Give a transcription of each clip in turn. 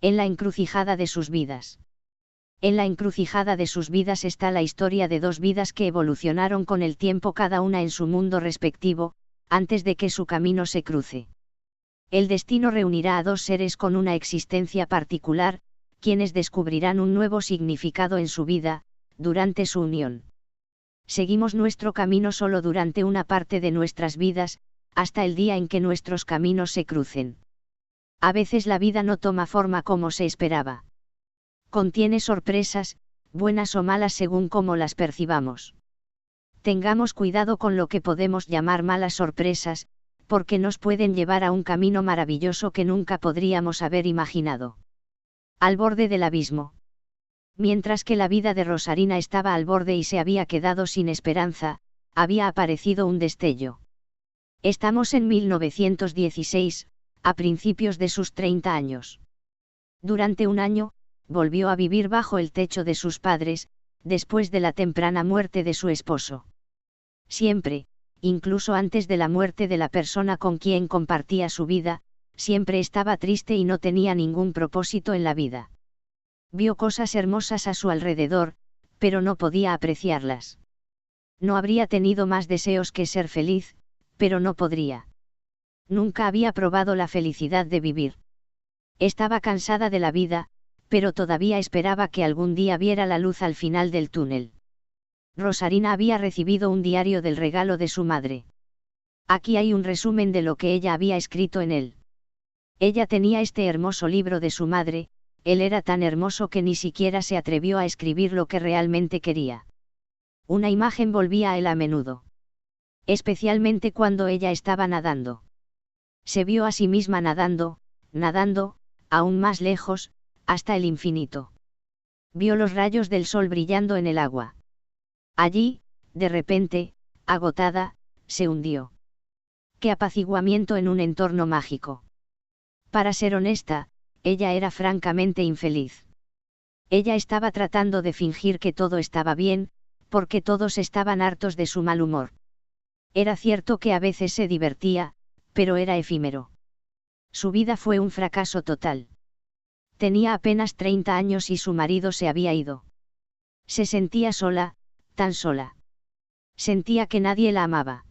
En la encrucijada de sus vidas. En la encrucijada de sus vidas está la historia de dos vidas que evolucionaron con el tiempo cada una en su mundo respectivo, antes de que su camino se cruce. El destino reunirá a dos seres con una existencia particular, quienes descubrirán un nuevo significado en su vida, durante su unión. Seguimos nuestro camino solo durante una parte de nuestras vidas, hasta el día en que nuestros caminos se crucen. A veces la vida no toma forma como se esperaba. Contiene sorpresas, buenas o malas según cómo las percibamos. Tengamos cuidado con lo que podemos llamar malas sorpresas, porque nos pueden llevar a un camino maravilloso que nunca podríamos haber imaginado. Al borde del abismo. Mientras que la vida de Rosarina estaba al borde y se había quedado sin esperanza, había aparecido un destello. Estamos en 1916, a principios de sus 30 años. Durante un año, volvió a vivir bajo el techo de sus padres, después de la temprana muerte de su esposo. Siempre, incluso antes de la muerte de la persona con quien compartía su vida, siempre estaba triste y no tenía ningún propósito en la vida. Vio cosas hermosas a su alrededor, pero no podía apreciarlas. No habría tenido más deseos que ser feliz, pero no podría. Nunca había probado la felicidad de vivir. Estaba cansada de la vida, pero todavía esperaba que algún día viera la luz al final del túnel. Rosarina había recibido un diario del regalo de su madre. Aquí hay un resumen de lo que ella había escrito en él. Ella tenía este hermoso libro de su madre, él era tan hermoso que ni siquiera se atrevió a escribir lo que realmente quería. Una imagen volvía a él a menudo. Especialmente cuando ella estaba nadando. Se vio a sí misma nadando, aún más lejos, hasta el infinito. Vio los rayos del sol brillando en el agua. Allí, de repente, agotada, se hundió. ¡Qué apaciguamiento en un entorno mágico! Para ser honesta, ella era francamente infeliz. Ella estaba tratando de fingir que todo estaba bien, porque todos estaban hartos de su mal humor. Era cierto que a veces se divertía, pero era efímero. Su vida fue un fracaso total. Tenía apenas 30 años y su marido se había ido. Se sentía sola, tan sola. Sentía que nadie la amaba.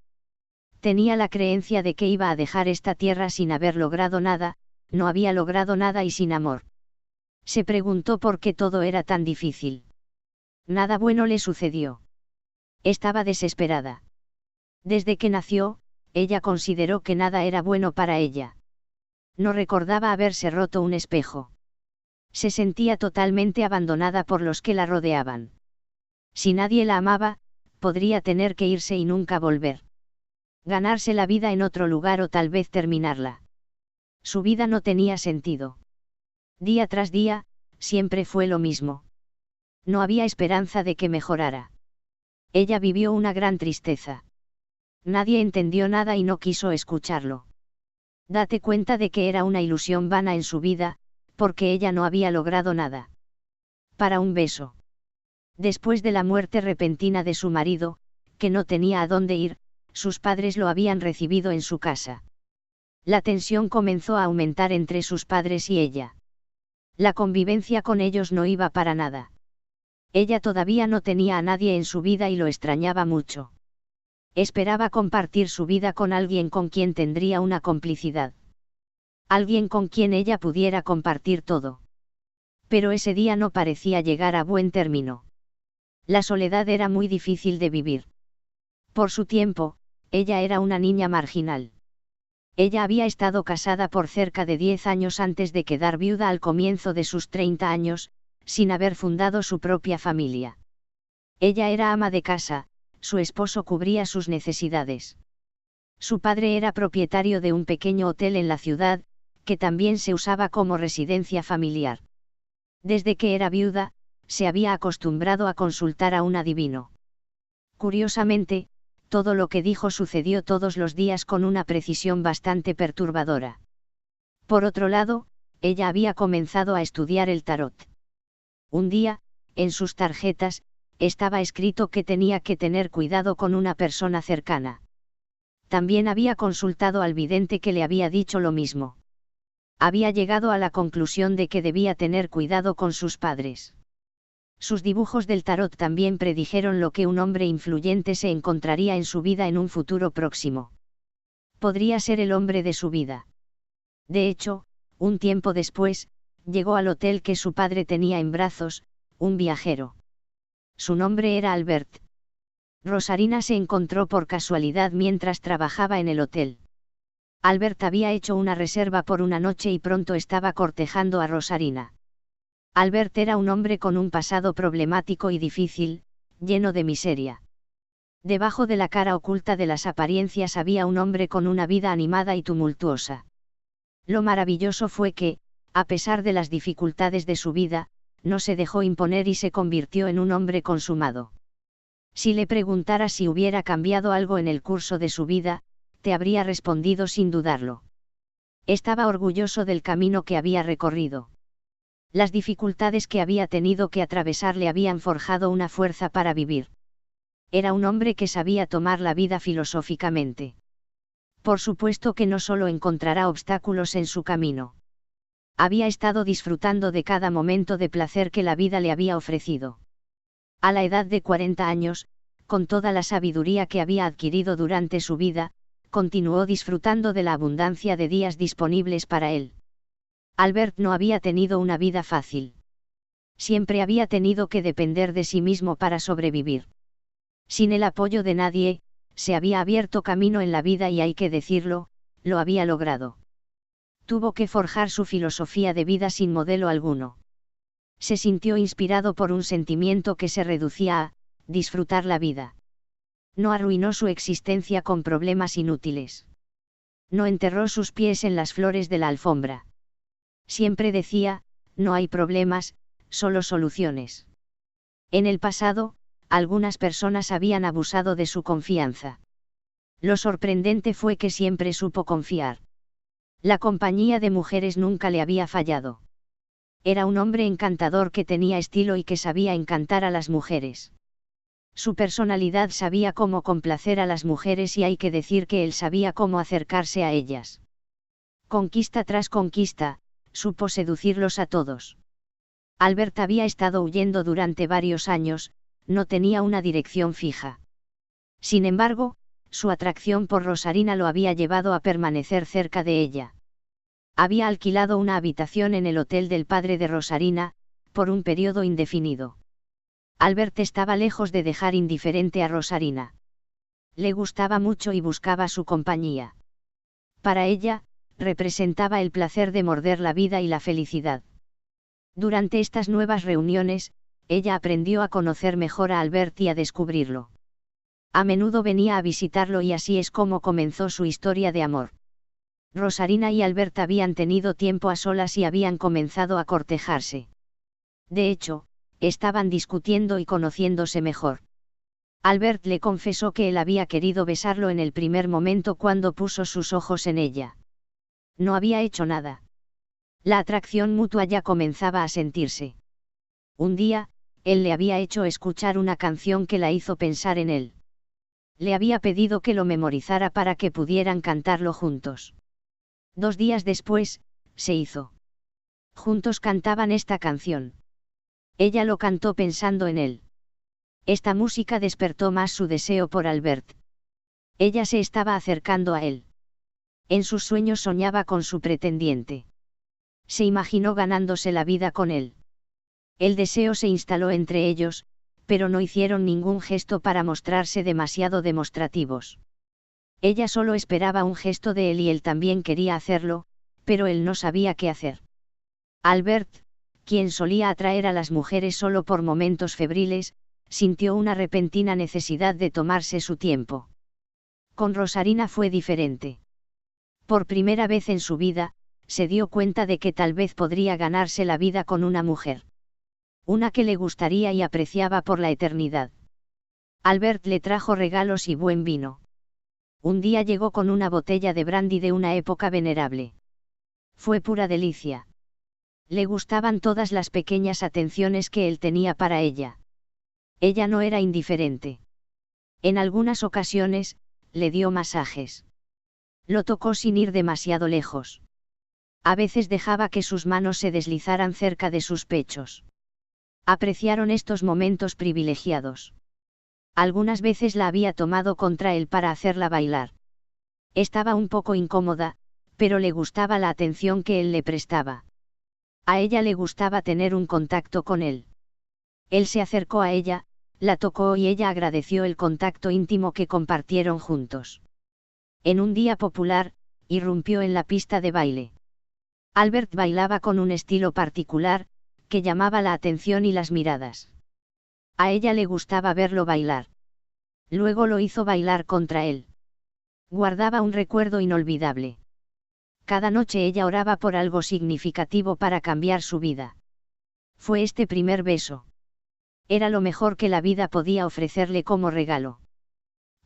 Tenía la creencia de que iba a dejar esta tierra sin haber logrado nada, no había logrado nada y sin amor. Se preguntó por qué todo era tan difícil. Nada bueno le sucedió. Estaba desesperada. Desde que nació, ella consideró que nada era bueno para ella. No recordaba haberse roto un espejo. Se sentía totalmente abandonada por los que la rodeaban. Si nadie la amaba, podría tener que irse y nunca volver. Ganarse la vida en otro lugar o tal vez terminarla. Su vida no tenía sentido. Día tras día, siempre fue lo mismo. No había esperanza de que mejorara. Ella vivió una gran tristeza. Nadie entendió nada y no quiso escucharlo. Date cuenta de que era una ilusión vana en su vida, porque ella no había logrado nada. Para un beso. Después de la muerte repentina de su marido, que no tenía a dónde ir, sus padres lo habían recibido en su casa. La tensión comenzó a aumentar entre sus padres y ella. La convivencia con ellos no iba para nada. Ella todavía no tenía a nadie en su vida y lo extrañaba mucho. Esperaba compartir su vida con alguien con quien tendría una complicidad. Alguien con quien ella pudiera compartir todo. Pero ese día no parecía llegar a buen término. La soledad era muy difícil de vivir. Por su tiempo, ella era una niña marginal. Ella había estado casada por cerca de 10 años antes de quedar viuda al comienzo de sus 30 años, sin haber fundado su propia familia. Ella era ama de casa, su esposo cubría sus necesidades. Su padre era propietario de un pequeño hotel en la ciudad, que también se usaba como residencia familiar. Desde que era viuda, se había acostumbrado a consultar a un adivino. Curiosamente, todo lo que dijo sucedió todos los días con una precisión bastante perturbadora. Por otro lado, ella había comenzado a estudiar el tarot. Un día, en sus tarjetas, estaba escrito que tenía que tener cuidado con una persona cercana. También había consultado al vidente que le había dicho lo mismo. Había llegado a la conclusión de que debía tener cuidado con sus padres. Sus dibujos del tarot también predijeron lo que un hombre influyente se encontraría en su vida en un futuro próximo. Podría ser el hombre de su vida. De hecho, un tiempo después, llegó al hotel que su padre tenía en brazos, un viajero. Su nombre era Albert. Rosarina se encontró por casualidad mientras trabajaba en el hotel. Albert había hecho una reserva por una noche y pronto estaba cortejando a Rosarina. Albert era un hombre con un pasado problemático y difícil, lleno de miseria. Debajo de la cara oculta de las apariencias había un hombre con una vida animada y tumultuosa. Lo maravilloso fue que, a pesar de las dificultades de su vida, no se dejó imponer y se convirtió en un hombre consumado. Si le preguntaras si hubiera cambiado algo en el curso de su vida, te habría respondido sin dudarlo. Estaba orgulloso del camino que había recorrido. Las dificultades que había tenido que atravesar le habían forjado una fuerza para vivir. Era un hombre que sabía tomar la vida filosóficamente. Por supuesto que no solo encontrará obstáculos en su camino. Había estado disfrutando de cada momento de placer que la vida le había ofrecido. A la edad de 40 años, con toda la sabiduría que había adquirido durante su vida, continuó disfrutando de la abundancia de días disponibles para él. Albert no había tenido una vida fácil. Siempre había tenido que depender de sí mismo para sobrevivir. Sin el apoyo de nadie, se había abierto camino en la vida y hay que decirlo, lo había logrado. Tuvo que forjar su filosofía de vida sin modelo alguno. Se sintió inspirado por un sentimiento que se reducía a disfrutar la vida. No arruinó su existencia con problemas inútiles. No enterró sus pies en las flores de la alfombra. Siempre decía, no hay problemas, solo soluciones. En el pasado, algunas personas habían abusado de su confianza. Lo sorprendente fue que siempre supo confiar. La compañía de mujeres nunca le había fallado. Era un hombre encantador que tenía estilo y que sabía encantar a las mujeres. Su personalidad sabía cómo complacer a las mujeres y hay que decir que él sabía cómo acercarse a ellas. Conquista tras conquista, supo seducirlos a todos. Albert había estado huyendo durante varios años, no tenía una dirección fija. Sin embargo, su atracción por Rosarina lo había llevado a permanecer cerca de ella. Había alquilado una habitación en el hotel del padre de Rosarina, por un periodo indefinido. Albert estaba lejos de dejar indiferente a Rosarina. Le gustaba mucho y buscaba su compañía. Para ella, representaba el placer de morder la vida y la felicidad. Durante estas nuevas reuniones, ella aprendió a conocer mejor a Albert y a descubrirlo. A menudo venía a visitarlo y así es como comenzó su historia de amor. Rosarina y Albert habían tenido tiempo a solas y habían comenzado a cortejarse. De hecho, estaban discutiendo y conociéndose mejor. Albert le confesó que él había querido besarlo en el primer momento cuando puso sus ojos en ella. No había hecho nada. La atracción mutua ya comenzaba a sentirse. Un día, él le había hecho escuchar una canción que la hizo pensar en él. Le había pedido que lo memorizara para que pudieran cantarlo juntos. 2 días después, se hizo. Juntos cantaban esta canción. Ella lo cantó pensando en él. Esta música despertó más su deseo por Albert. Ella se estaba acercando a él. En sus sueños soñaba con su pretendiente. Se imaginó ganándose la vida con él. El deseo se instaló entre ellos, pero no hicieron ningún gesto para mostrarse demasiado demostrativos. Ella solo esperaba un gesto de él y él también quería hacerlo, pero él no sabía qué hacer. Albert, quien solía atraer a las mujeres solo por momentos febriles, sintió una repentina necesidad de tomarse su tiempo. Con Rosarina fue diferente. Por primera vez en su vida, se dio cuenta de que tal vez podría ganarse la vida con una mujer. Una que le gustaría y apreciaba por la eternidad. Albert le trajo regalos y buen vino. Un día llegó con una botella de brandy de una época venerable. Fue pura delicia. Le gustaban todas las pequeñas atenciones que él tenía para ella. Ella no era indiferente. En algunas ocasiones, le dio masajes. Lo tocó sin ir demasiado lejos. A veces dejaba que sus manos se deslizaran cerca de sus pechos. Apreciaron estos momentos privilegiados. Algunas veces la había tomado contra él para hacerla bailar. Estaba un poco incómoda, pero le gustaba la atención que él le prestaba. A ella le gustaba tener un contacto con él. Él se acercó a ella, la tocó y ella agradeció el contacto íntimo que compartieron juntos. En un día popular, irrumpió en la pista de baile. Albert bailaba con un estilo particular, que llamaba la atención y las miradas. A ella le gustaba verlo bailar. Luego lo hizo bailar contra él. Guardaba un recuerdo inolvidable. Cada noche ella oraba por algo significativo para cambiar su vida. Fue este primer beso. Era lo mejor que la vida podía ofrecerle como regalo.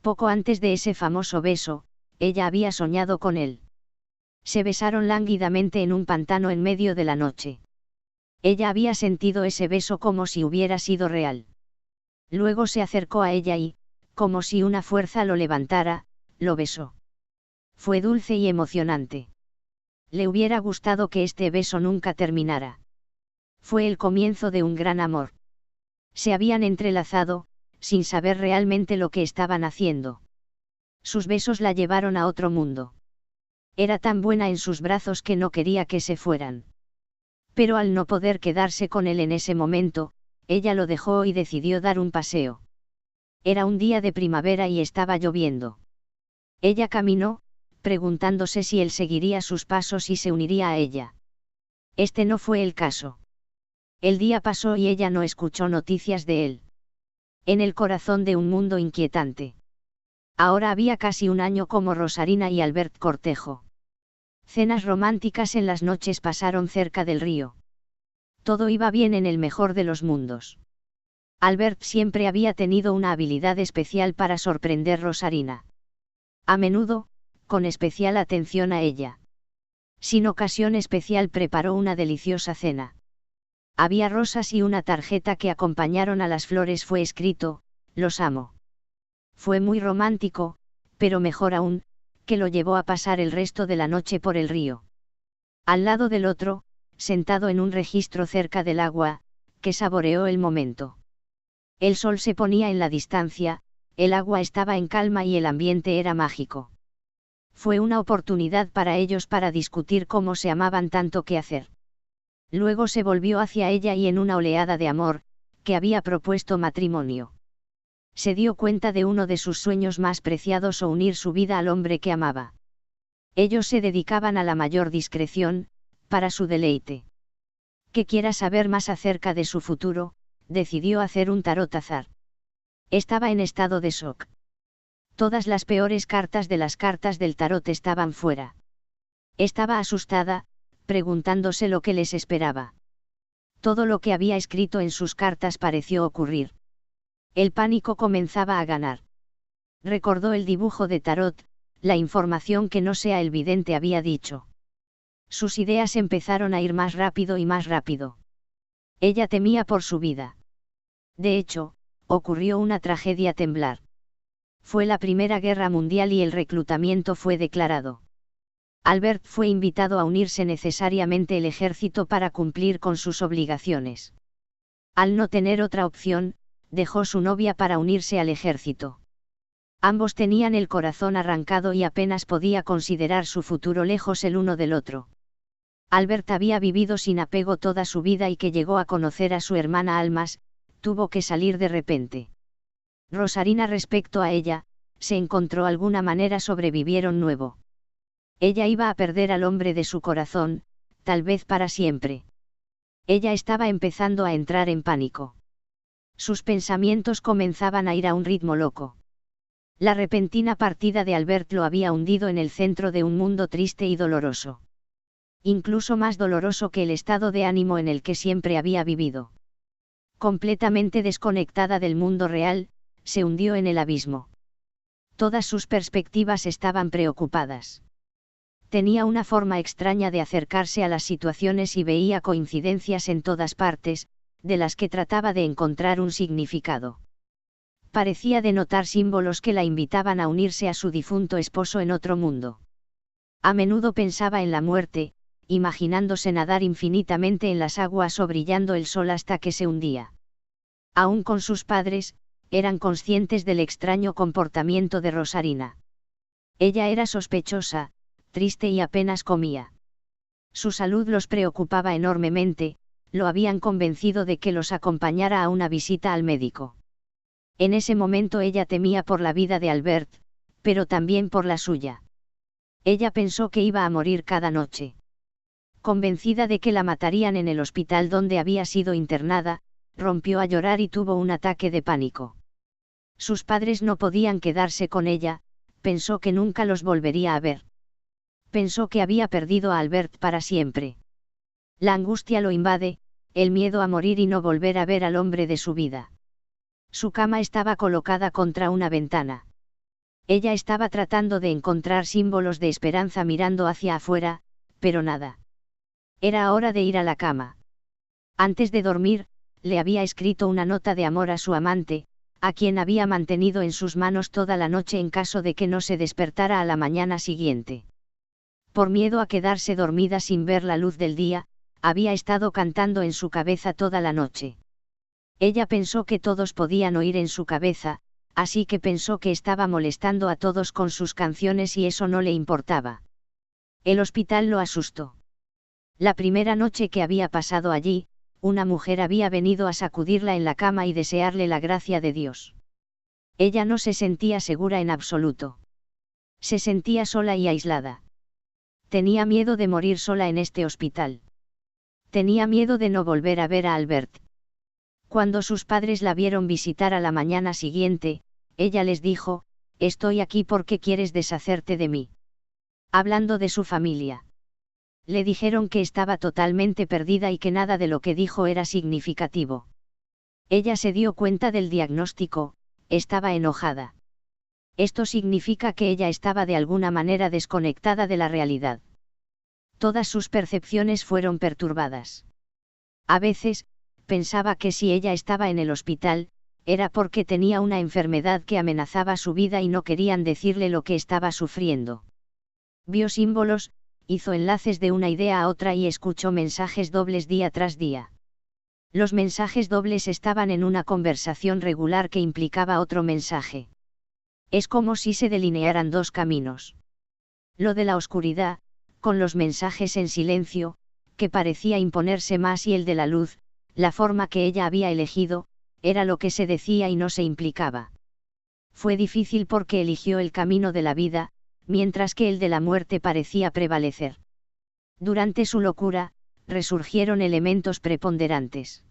Poco antes de ese famoso beso, ella había soñado con él. Se besaron lánguidamente en un pantano en medio de la noche. Ella había sentido ese beso como si hubiera sido real. Luego se acercó a ella y, como si una fuerza lo levantara, lo besó. Fue dulce y emocionante. Le hubiera gustado que este beso nunca terminara. Fue el comienzo de un gran amor. Se habían entrelazado, sin saber realmente lo que estaban haciendo. Sus besos la llevaron a otro mundo. Era tan buena en sus brazos que no quería que se fueran. Pero al no poder quedarse con él en ese momento, ella lo dejó y decidió dar un paseo. Era un día de primavera y estaba lloviendo. Ella caminó, preguntándose si él seguiría sus pasos y se uniría a ella. Este no fue el caso. El día pasó y ella no escuchó noticias de él. En el corazón de un mundo inquietante. Ahora había casi un año como Rosarina y Albert cortejo. Cenas románticas en las noches pasaron cerca del río. Todo iba bien en el mejor de los mundos. Albert siempre había tenido una habilidad especial para sorprender a Rosarina. A menudo, con especial atención a ella. Sin ocasión especial preparó una deliciosa cena. Había rosas y una tarjeta que acompañaron a las flores fue escrito, «Los amo». Fue muy romántico, pero mejor aún, que lo llevó a pasar el resto de la noche por el río. Al lado del otro, sentado en un registro cerca del agua, que saboreó el momento. El sol se ponía en la distancia, el agua estaba en calma y el ambiente era mágico. Fue una oportunidad para ellos para discutir cómo se amaban tanto que hacer. Luego se volvió hacia ella y en una oleada de amor, que había propuesto matrimonio. Se dio cuenta de uno de sus sueños más preciados o unir su vida al hombre que amaba. Ellos se dedicaban a la mayor discreción, para su deleite. Que quiera saber más acerca de su futuro, decidió hacer un tarot azar. Estaba en estado de shock. Todas las peores cartas de las cartas del tarot estaban fuera. Estaba asustada, preguntándose lo que les esperaba. Todo lo que había escrito en sus cartas pareció ocurrir. El pánico comenzaba a ganar. Recordó el dibujo de tarot, la información que no sea el vidente había dicho. Sus ideas empezaron a ir más rápido y más rápido. Ella temía por su vida. De hecho, ocurrió una tragedia temblar. Fue la Primera Guerra Mundial y el reclutamiento fue declarado. Albert fue invitado a unirse necesariamente al ejército para cumplir con sus obligaciones. Al no tener otra opción, dejó su novia para unirse al ejército. Ambos tenían el corazón arrancado y apenas podía considerar su futuro lejos el uno del otro. Albert había vivido sin apego toda su vida y que llegó a conocer a su hermana Almas, tuvo que salir de repente. Rosarina respecto a ella, se encontró alguna manera sobrevivieron nuevo. Ella iba a perder al hombre de su corazón, tal vez para siempre. Ella estaba empezando a entrar en pánico. Sus pensamientos comenzaban a ir a un ritmo loco. La repentina partida de Albert lo había hundido en el centro de un mundo triste y doloroso. Incluso más doloroso que el estado de ánimo en el que siempre había vivido. Completamente desconectada del mundo real, se hundió en el abismo. Todas sus perspectivas estaban preocupadas. Tenía una forma extraña de acercarse a las situaciones y veía coincidencias en todas partes, de las que trataba de encontrar un significado. Parecía denotar símbolos que la invitaban a unirse a su difunto esposo en otro mundo. A menudo pensaba en la muerte, imaginándose nadar infinitamente en las aguas o brillando el sol hasta que se hundía. Aún con sus padres, eran conscientes del extraño comportamiento de Rosarina. Ella era sospechosa, triste y apenas comía. Su salud los preocupaba enormemente, lo habían convencido de que los acompañara a una visita al médico. En ese momento ella temía por la vida de Albert, pero también por la suya. Ella pensó que iba a morir cada noche. Convencida de que la matarían en el hospital donde había sido internada, rompió a llorar y tuvo un ataque de pánico. Sus padres no podían quedarse con ella, pensó que nunca los volvería a ver. Pensó que había perdido a Albert para siempre. La angustia lo invade, el miedo a morir y no volver a ver al hombre de su vida. Su cama estaba colocada contra una ventana. Ella estaba tratando de encontrar símbolos de esperanza mirando hacia afuera, pero nada. Era hora de ir a la cama. Antes de dormir, le había escrito una nota de amor a su amante, a quien había mantenido en sus manos toda la noche en caso de que no se despertara a la mañana siguiente. Por miedo a quedarse dormida sin ver la luz del día, había estado cantando en su cabeza toda la noche. Ella pensó que todos podían oír en su cabeza, así que pensó que estaba molestando a todos con sus canciones y eso no le importaba. El hospital lo asustó. La primera noche que había pasado allí, una mujer había venido a sacudirla en la cama y desearle la gracia de Dios. Ella no se sentía segura en absoluto. Se sentía sola y aislada. Tenía miedo de morir sola en este hospital. Tenía miedo de no volver a ver a Albert. Cuando sus padres la vieron visitar a la mañana siguiente, ella les dijo, «Estoy aquí porque quieres deshacerte de mí». Hablando de su familia. Le dijeron que estaba totalmente perdida y que nada de lo que dijo era significativo. Ella se dio cuenta del diagnóstico, estaba enojada. Esto significa que ella estaba de alguna manera desconectada de la realidad. Todas sus percepciones fueron perturbadas. A veces, pensaba que si ella estaba en el hospital, era porque tenía una enfermedad que amenazaba su vida y no querían decirle lo que estaba sufriendo. Vio símbolos, hizo enlaces de una idea a otra y escuchó mensajes dobles día tras día. Los mensajes dobles estaban en una conversación regular que implicaba otro mensaje. Es como si se delinearan dos caminos. Lo de la oscuridad, con los mensajes en silencio, que parecía imponerse más, y el de la luz, la forma que ella había elegido, era lo que se decía y no se implicaba. Fue difícil porque eligió el camino de la vida, mientras que el de la muerte parecía prevalecer. Durante su locura, resurgieron elementos preponderantes.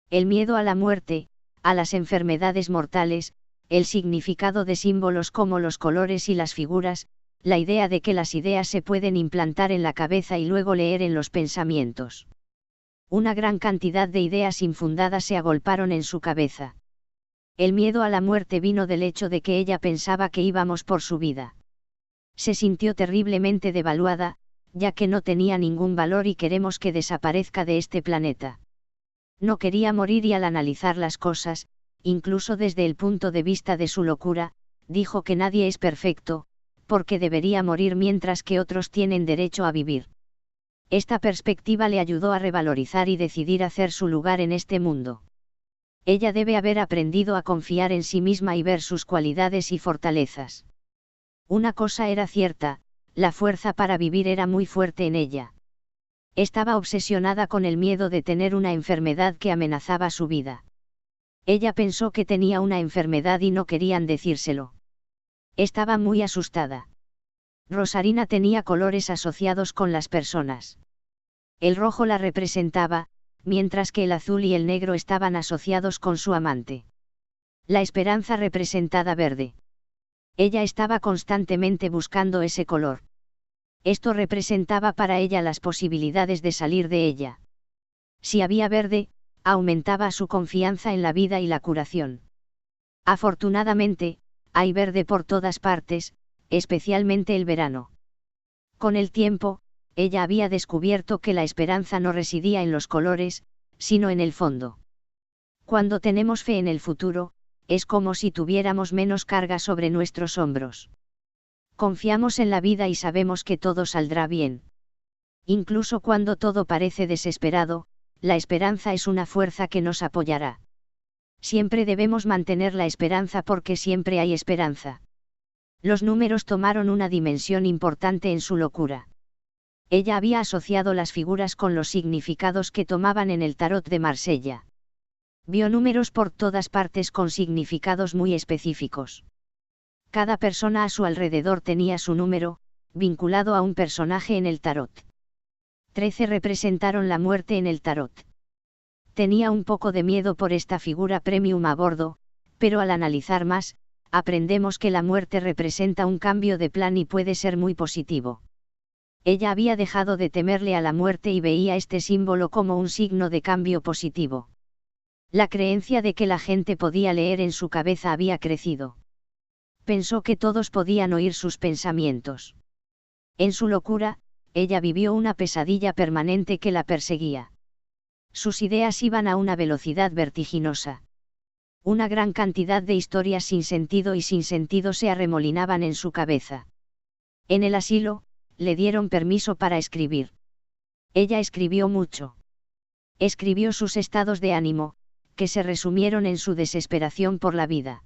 El miedo a la muerte, a las enfermedades mortales, el significado de símbolos como los colores y las figuras, la idea de que las ideas se pueden implantar en la cabeza y luego leer en los pensamientos. Una gran cantidad de ideas infundadas se agolparon en su cabeza. El miedo a la muerte vino del hecho de que ella pensaba que íbamos por su vida. Se sintió terriblemente devaluada, ya que no tenía ningún valor y queremos que desaparezca de este planeta. No quería morir y al analizar las cosas, incluso desde el punto de vista de su locura, dijo que nadie es perfecto, porque debería morir mientras que otros tienen derecho a vivir. Esta perspectiva le ayudó a revalorizar y decidir hacer su lugar en este mundo. Ella debe haber aprendido a confiar en sí misma y ver sus cualidades y fortalezas. Una cosa era cierta, la fuerza para vivir era muy fuerte en ella. Estaba obsesionada con el miedo de tener una enfermedad que amenazaba su vida. Ella pensó que tenía una enfermedad y no querían decírselo. Estaba muy asustada. Rosarina tenía colores asociados con las personas. El rojo la representaba, mientras que el azul y el negro estaban asociados con su amante. La esperanza representada verde. Ella estaba constantemente buscando ese color. Esto representaba para ella las posibilidades de salir de ella. Si había verde, aumentaba su confianza en la vida y la curación. Afortunadamente, hay verde por todas partes, especialmente el verano. Con el tiempo, ella había descubierto que la esperanza no residía en los colores, sino en el fondo. Cuando tenemos fe en el futuro, es como si tuviéramos menos carga sobre nuestros hombros. Confiamos en la vida y sabemos que todo saldrá bien. Incluso cuando todo parece desesperado, la esperanza es una fuerza que nos apoyará. Siempre debemos mantener la esperanza porque siempre hay esperanza. Los números tomaron una dimensión importante en su locura. Ella había asociado las figuras con los significados que tomaban en el tarot de Marsella. Vio números por todas partes con significados muy específicos. Cada persona a su alrededor tenía su número, vinculado a un personaje en el tarot. 13 representaron la muerte en el tarot. Tenía un poco de miedo por esta figura premium a bordo, pero al analizar más, aprendemos que la muerte representa un cambio de plan y puede ser muy positivo. Ella había dejado de temerle a la muerte y veía este símbolo como un signo de cambio positivo. La creencia de que la gente podía leer en su cabeza había crecido. Pensó que todos podían oír sus pensamientos. En su locura, ella vivió una pesadilla permanente que la perseguía. Sus ideas iban a una velocidad vertiginosa. Una gran cantidad de historias sin sentido y sin sentido se arremolinaban en su cabeza. En el asilo, le dieron permiso para escribir. Ella escribió mucho. Escribió sus estados de ánimo, que se resumieron en su desesperación por la vida.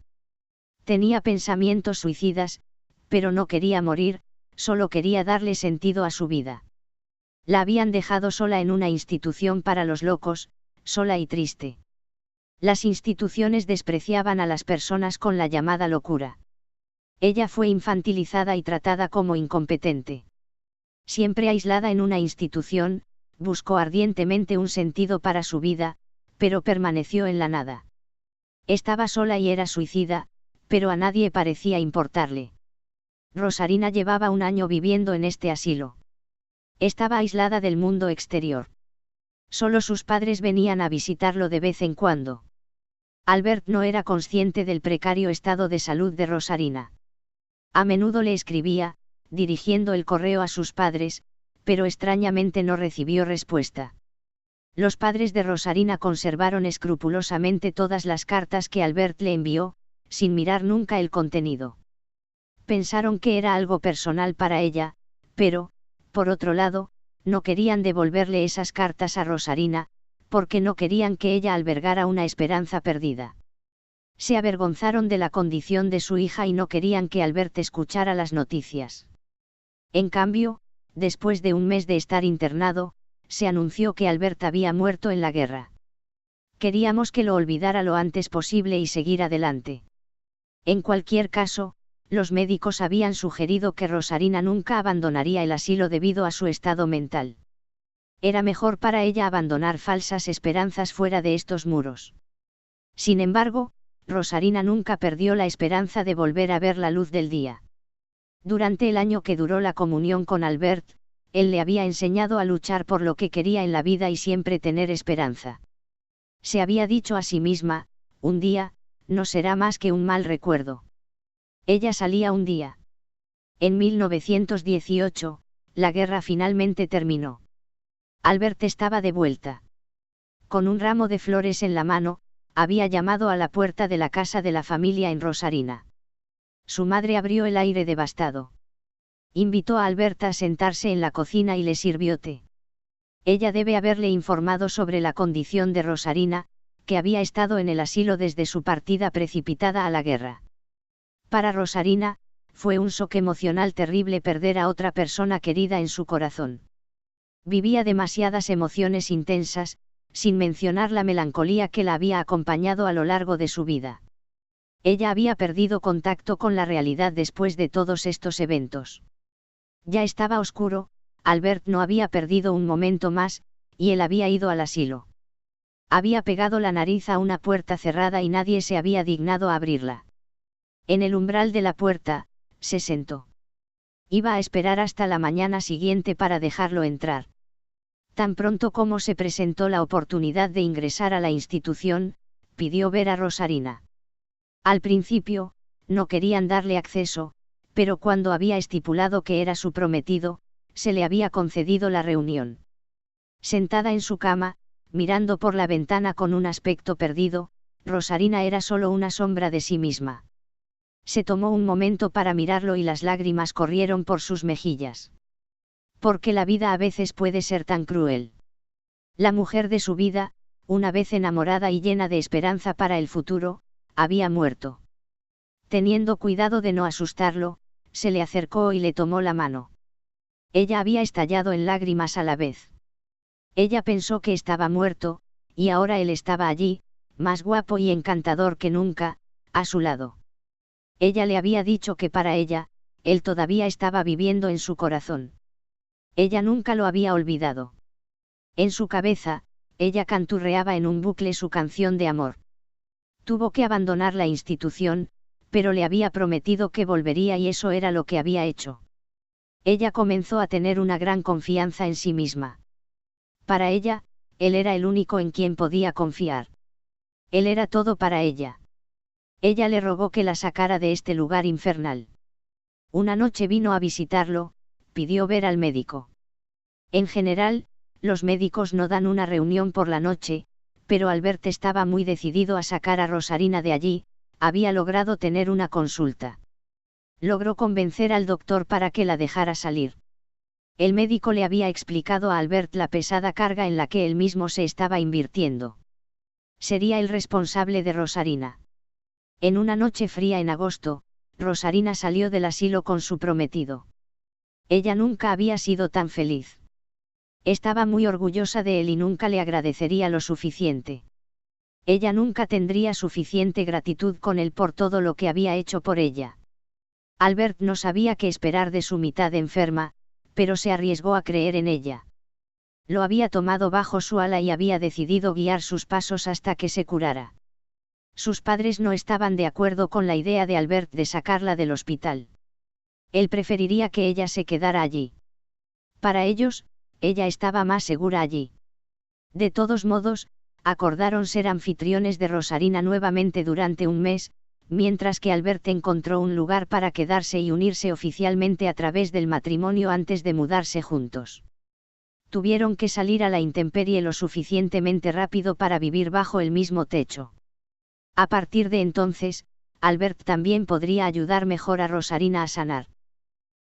Tenía pensamientos suicidas, pero no quería morir, solo quería darle sentido a su vida. La habían dejado sola en una institución para los locos, sola y triste. Las instituciones despreciaban a las personas con la llamada locura. Ella fue infantilizada y tratada como incompetente. Siempre aislada en una institución, buscó ardientemente un sentido para su vida, pero permaneció en la nada. Estaba sola y era suicida, pero a nadie parecía importarle. Rosarina llevaba un año viviendo en este asilo. Estaba aislada del mundo exterior. Solo sus padres venían a visitarlo de vez en cuando. Albert no era consciente del precario estado de salud de Rosarina. A menudo le escribía, dirigiendo el correo a sus padres, pero extrañamente no recibió respuesta. Los padres de Rosarina conservaron escrupulosamente todas las cartas que Albert le envió, sin mirar nunca el contenido. Pensaron que era algo personal para ella, pero, por otro lado, no querían devolverle esas cartas a Rosarina, porque no querían que ella albergara una esperanza perdida. Se avergonzaron de la condición de su hija y no querían que Albert escuchara las noticias. En cambio, después de un mes de estar internado, se anunció que Albert había muerto en la guerra. Queríamos que lo olvidara lo antes posible y seguir adelante. En cualquier caso, los médicos habían sugerido que Rosarina nunca abandonaría el asilo debido a su estado mental. Era mejor para ella abandonar falsas esperanzas fuera de estos muros. Sin embargo, Rosarina nunca perdió la esperanza de volver a ver la luz del día. Durante el año que duró la comunión con Albert, él le había enseñado a luchar por lo que quería en la vida y siempre tener esperanza. Se había dicho a sí misma, un día, no será más que un mal recuerdo. Ella salía un día. En 1918, la guerra finalmente terminó. Albert estaba de vuelta. Con un ramo de flores en la mano, había llamado a la puerta de la casa de la familia en Rosarina. Su madre abrió el aire devastado. Invitó a Albert a sentarse en la cocina y le sirvió té. Ella debe haberle informado sobre la condición de Rosarina, que había estado en el asilo desde su partida precipitada a la guerra. Para Rosarina, fue un shock emocional terrible perder a otra persona querida en su corazón. Vivía demasiadas emociones intensas, sin mencionar la melancolía que la había acompañado a lo largo de su vida. Ella había perdido contacto con la realidad después de todos estos eventos. Ya estaba oscuro, Albert no había perdido un momento más, y él había ido al asilo. Había pegado la nariz a una puerta cerrada y nadie se había dignado a abrirla. En el umbral de la puerta, se sentó. Iba a esperar hasta la mañana siguiente para dejarlo entrar. Tan pronto como se presentó la oportunidad de ingresar a la institución, pidió ver a Rosarina. Al principio, no querían darle acceso, pero cuando había estipulado que era su prometido, se le había concedido la reunión. Sentada en su cama, mirando por la ventana con un aspecto perdido, Rosarina era solo una sombra de sí misma. Se tomó un momento para mirarlo y las lágrimas corrieron por sus mejillas. Porque la vida a veces puede ser tan cruel. La mujer de su vida, una vez enamorada y llena de esperanza para el futuro, había muerto. Teniendo cuidado de no asustarlo, se le acercó y le tomó la mano. Ella había estallado en lágrimas a la vez. Ella pensó que estaba muerto, y ahora él estaba allí, más guapo y encantador que nunca, a su lado. Ella le había dicho que para ella, él todavía estaba viviendo en su corazón. Ella nunca lo había olvidado. En su cabeza, ella canturreaba en un bucle su canción de amor. Tuvo que abandonar la institución, pero le había prometido que volvería y eso era lo que había hecho. Ella comenzó a tener una gran confianza en sí misma. Para ella, él era el único en quien podía confiar. Él era todo para ella. Ella le rogó que la sacara de este lugar infernal. Una noche vino a visitarlo, pidió ver al médico. En general, los médicos no dan una reunión por la noche, pero Albert estaba muy decidido a sacar a Rosarina de allí, había logrado tener una consulta. Logró convencer al doctor para que la dejara salir. El médico le había explicado a Albert la pesada carga en la que él mismo se estaba invirtiendo. Sería el responsable de Rosarina. En una noche fría en agosto, Rosarina salió del asilo con su prometido. Ella nunca había sido tan feliz. Estaba muy orgullosa de él y nunca le agradecería lo suficiente. Ella nunca tendría suficiente gratitud con él por todo lo que había hecho por ella. Albert no sabía qué esperar de su mitad enferma, pero se arriesgó a creer en ella. Lo había tomado bajo su ala y había decidido guiar sus pasos hasta que se curara. Sus padres no estaban de acuerdo con la idea de Albert de sacarla del hospital. Él preferiría que ella se quedara allí. Para ellos, ella estaba más segura allí. De todos modos, acordaron ser anfitriones de Rosarina nuevamente durante un mes, mientras que Albert encontró un lugar para quedarse y unirse oficialmente a través del matrimonio antes de mudarse juntos. Tuvieron que salir a la intemperie lo suficientemente rápido para vivir bajo el mismo techo. A partir de entonces, Albert también podría ayudar mejor a Rosarina a sanar.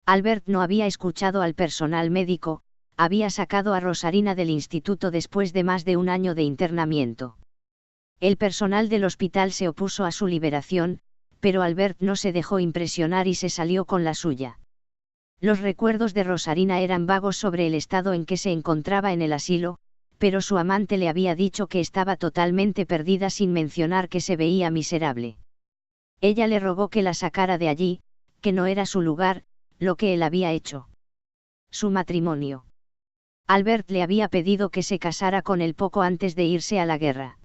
Albert no había escuchado al personal médico, había sacado a Rosarina del instituto después de más de un año de internamiento. El personal del hospital se opuso a su liberación, pero Albert no se dejó impresionar y se salió con la suya. Los recuerdos de Rosarina eran vagos sobre el estado en que se encontraba en el asilo, pero su amante le había dicho que estaba totalmente perdida sin mencionar que se veía miserable. Ella le rogó que la sacara de allí, que no era su lugar, lo que él había hecho. Su matrimonio. Albert le había pedido que se casara con él poco antes de irse a la guerra.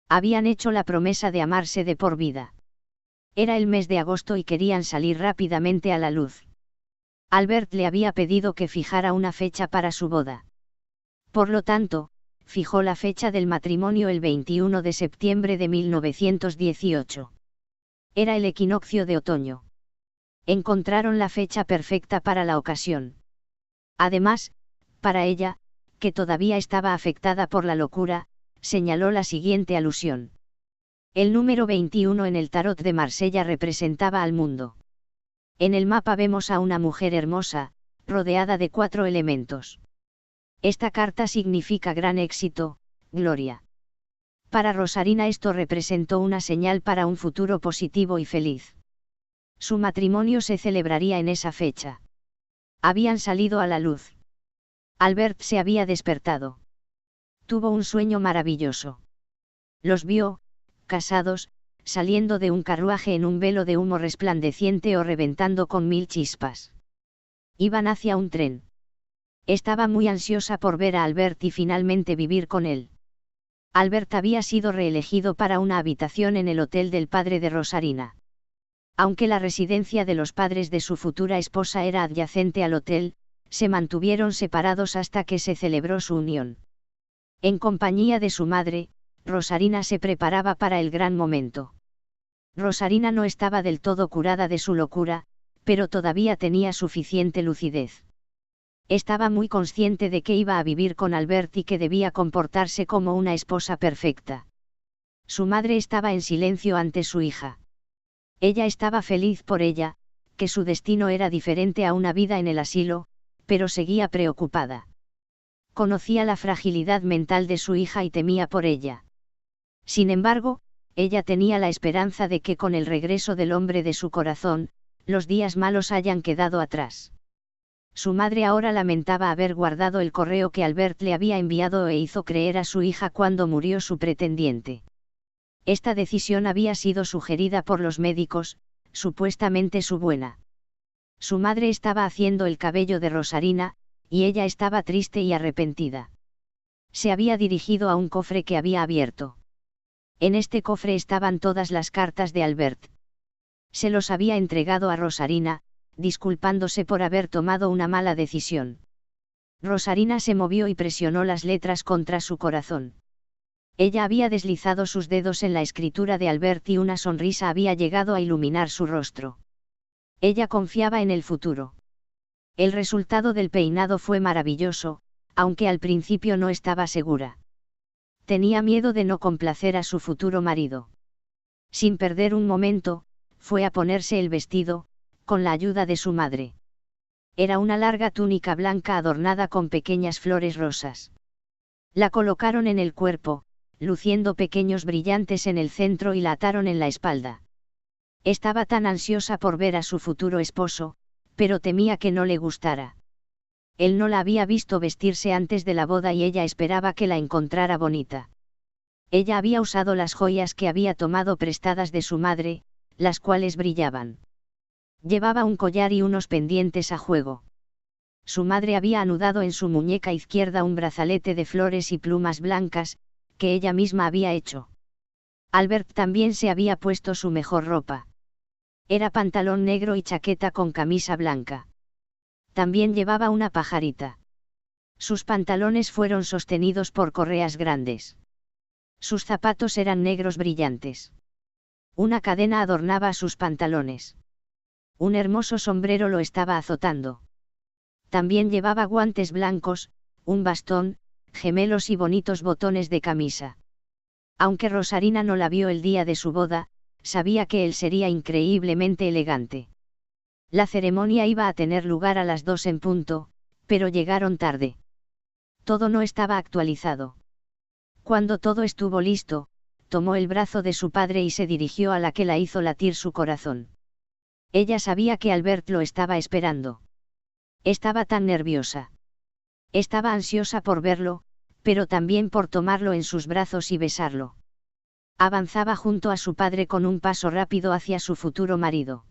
Habían hecho la promesa de amarse de por vida. Era el mes de agosto y querían salir rápidamente a la luz. Albert le había pedido que fijara una fecha para su boda. Por lo tanto, fijó la fecha del matrimonio el 21 de septiembre de 1918. Era el equinoccio de otoño. Encontraron la fecha perfecta para la ocasión. Además, para ella, que todavía estaba afectada por la locura, señaló la siguiente alusión. El número 21 en el tarot de Marsella representaba al mundo. En el mapa vemos a una mujer hermosa, rodeada de 4 elementos. Esta carta significa gran éxito, gloria. Para Rosarina esto representó una señal para un futuro positivo y feliz. Su matrimonio se celebraría en esa fecha. Habían salido a la luz. Albert se había despertado. Tuvo un sueño maravilloso. Los vio, casados, saliendo de un carruaje en un velo de humo resplandeciente o reventando con 1000 chispas. Iban hacia un tren. Estaba muy ansiosa por ver a Albert y finalmente vivir con él. Albert había sido reelegido para una habitación en el hotel del padre de Rosarina. Aunque la residencia de los padres de su futura esposa era adyacente al hotel, se mantuvieron separados hasta que se celebró su unión. En compañía de su madre, Rosarina se preparaba para el gran momento. Rosarina no estaba del todo curada de su locura, pero todavía tenía suficiente lucidez. Estaba muy consciente de que iba a vivir con Albert y que debía comportarse como una esposa perfecta. Su madre estaba en silencio ante su hija. Ella estaba feliz por ella, que su destino era diferente a una vida en el asilo, pero seguía preocupada. Conocía la fragilidad mental de su hija y temía por ella. Sin embargo, ella tenía la esperanza de que con el regreso del hombre de su corazón, los días malos hayan quedado atrás. Su madre ahora lamentaba haber guardado el correo que Albert le había enviado e hizo creer a su hija cuando murió su pretendiente. Esta decisión había sido sugerida por los médicos, supuestamente su buena. Su madre estaba haciendo el cabello de Rosarina, y ella estaba triste y arrepentida. Se había dirigido a un cofre que había abierto. En este cofre estaban todas las cartas de Albert. Se los había entregado a Rosarina, disculpándose por haber tomado una mala decisión. Rosarina se movió y presionó las letras contra su corazón. Ella había deslizado sus dedos en la escritura de Albert y una sonrisa había llegado a iluminar su rostro. Ella confiaba en el futuro. El resultado del peinado fue maravilloso, aunque al principio no estaba segura. Tenía miedo de no complacer a su futuro marido. Sin perder un momento, fue a ponerse el vestido, con la ayuda de su madre. Era una larga túnica blanca adornada con pequeñas flores rosas. La colocaron en el cuerpo, luciendo pequeños brillantes en el centro y la ataron en la espalda. Estaba tan ansiosa por ver a su futuro esposo, pero temía que no le gustara. Él no la había visto vestirse antes de la boda y ella esperaba que la encontrara bonita. Ella había usado las joyas que había tomado prestadas de su madre, las cuales brillaban. Llevaba un collar y unos pendientes a juego. Su madre había anudado en su muñeca izquierda un brazalete de flores y plumas blancas, que ella misma había hecho. Albert también se había puesto su mejor ropa. Era pantalón negro y chaqueta con camisa blanca. También llevaba una pajarita. Sus pantalones fueron sostenidos por correas grandes. Sus zapatos eran negros brillantes. Una cadena adornaba sus pantalones. Un hermoso sombrero lo estaba azotando. También llevaba guantes blancos, un bastón, gemelos y bonitos botones de camisa. Aunque Rosarina no la vio el día de su boda, sabía que él sería increíblemente elegante. La ceremonia iba a tener lugar a las 2 en punto, pero llegaron tarde. Todo no estaba actualizado. Cuando todo estuvo listo, tomó el brazo de su padre y se dirigió a la que la hizo latir su corazón. Ella sabía que Albert lo estaba esperando. Estaba tan nerviosa. Estaba ansiosa por verlo, pero también por tomarlo en sus brazos y besarlo. Avanzaba junto a su padre con un paso rápido hacia su futuro marido.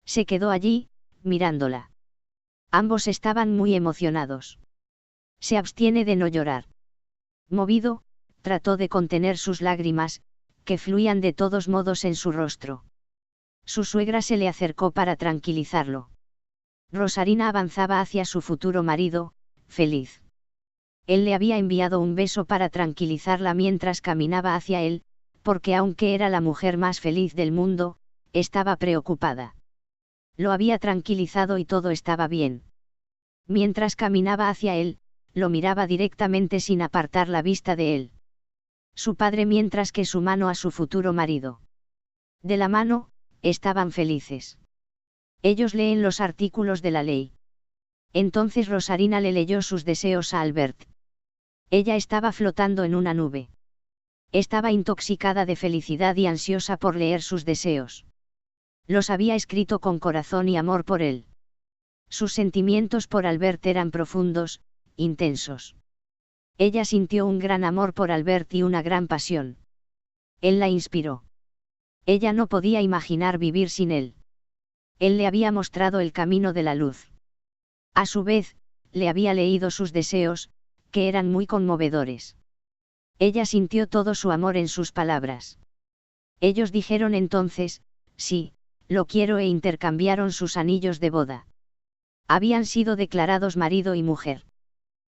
Se quedó allí, mirándola. Ambos estaban muy emocionados. Se abstiene de no llorar. Movido, trató de contener sus lágrimas, que fluían de todos modos en su rostro. Su suegra se le acercó para tranquilizarlo. Rosarina avanzaba hacia su futuro marido, feliz. Él le había enviado un beso para tranquilizarla mientras caminaba hacia él, porque aunque era la mujer más feliz del mundo, estaba preocupada. Lo había tranquilizado y todo estaba bien. Mientras caminaba hacia él, lo miraba directamente sin apartar la vista de él. Su padre mientras que su mano a su futuro marido. De la mano, estaban felices. Ellos leen los artículos de la ley. Entonces Rosarina le leyó sus deseos a Albert. Ella estaba flotando en una nube. Estaba intoxicada de felicidad y ansiosa por leer sus deseos. Los había escrito con corazón y amor por él. Sus sentimientos por Albert eran profundos, intensos. Ella sintió un gran amor por Albert y una gran pasión. Él la inspiró. Ella no podía imaginar vivir sin él. Él le había mostrado el camino de la luz. A su vez, le había leído sus deseos, que eran muy conmovedores. Ella sintió todo su amor en sus palabras. Ellos dijeron entonces, sí, lo quiero e intercambiaron sus anillos de boda. Habían sido declarados marido y mujer.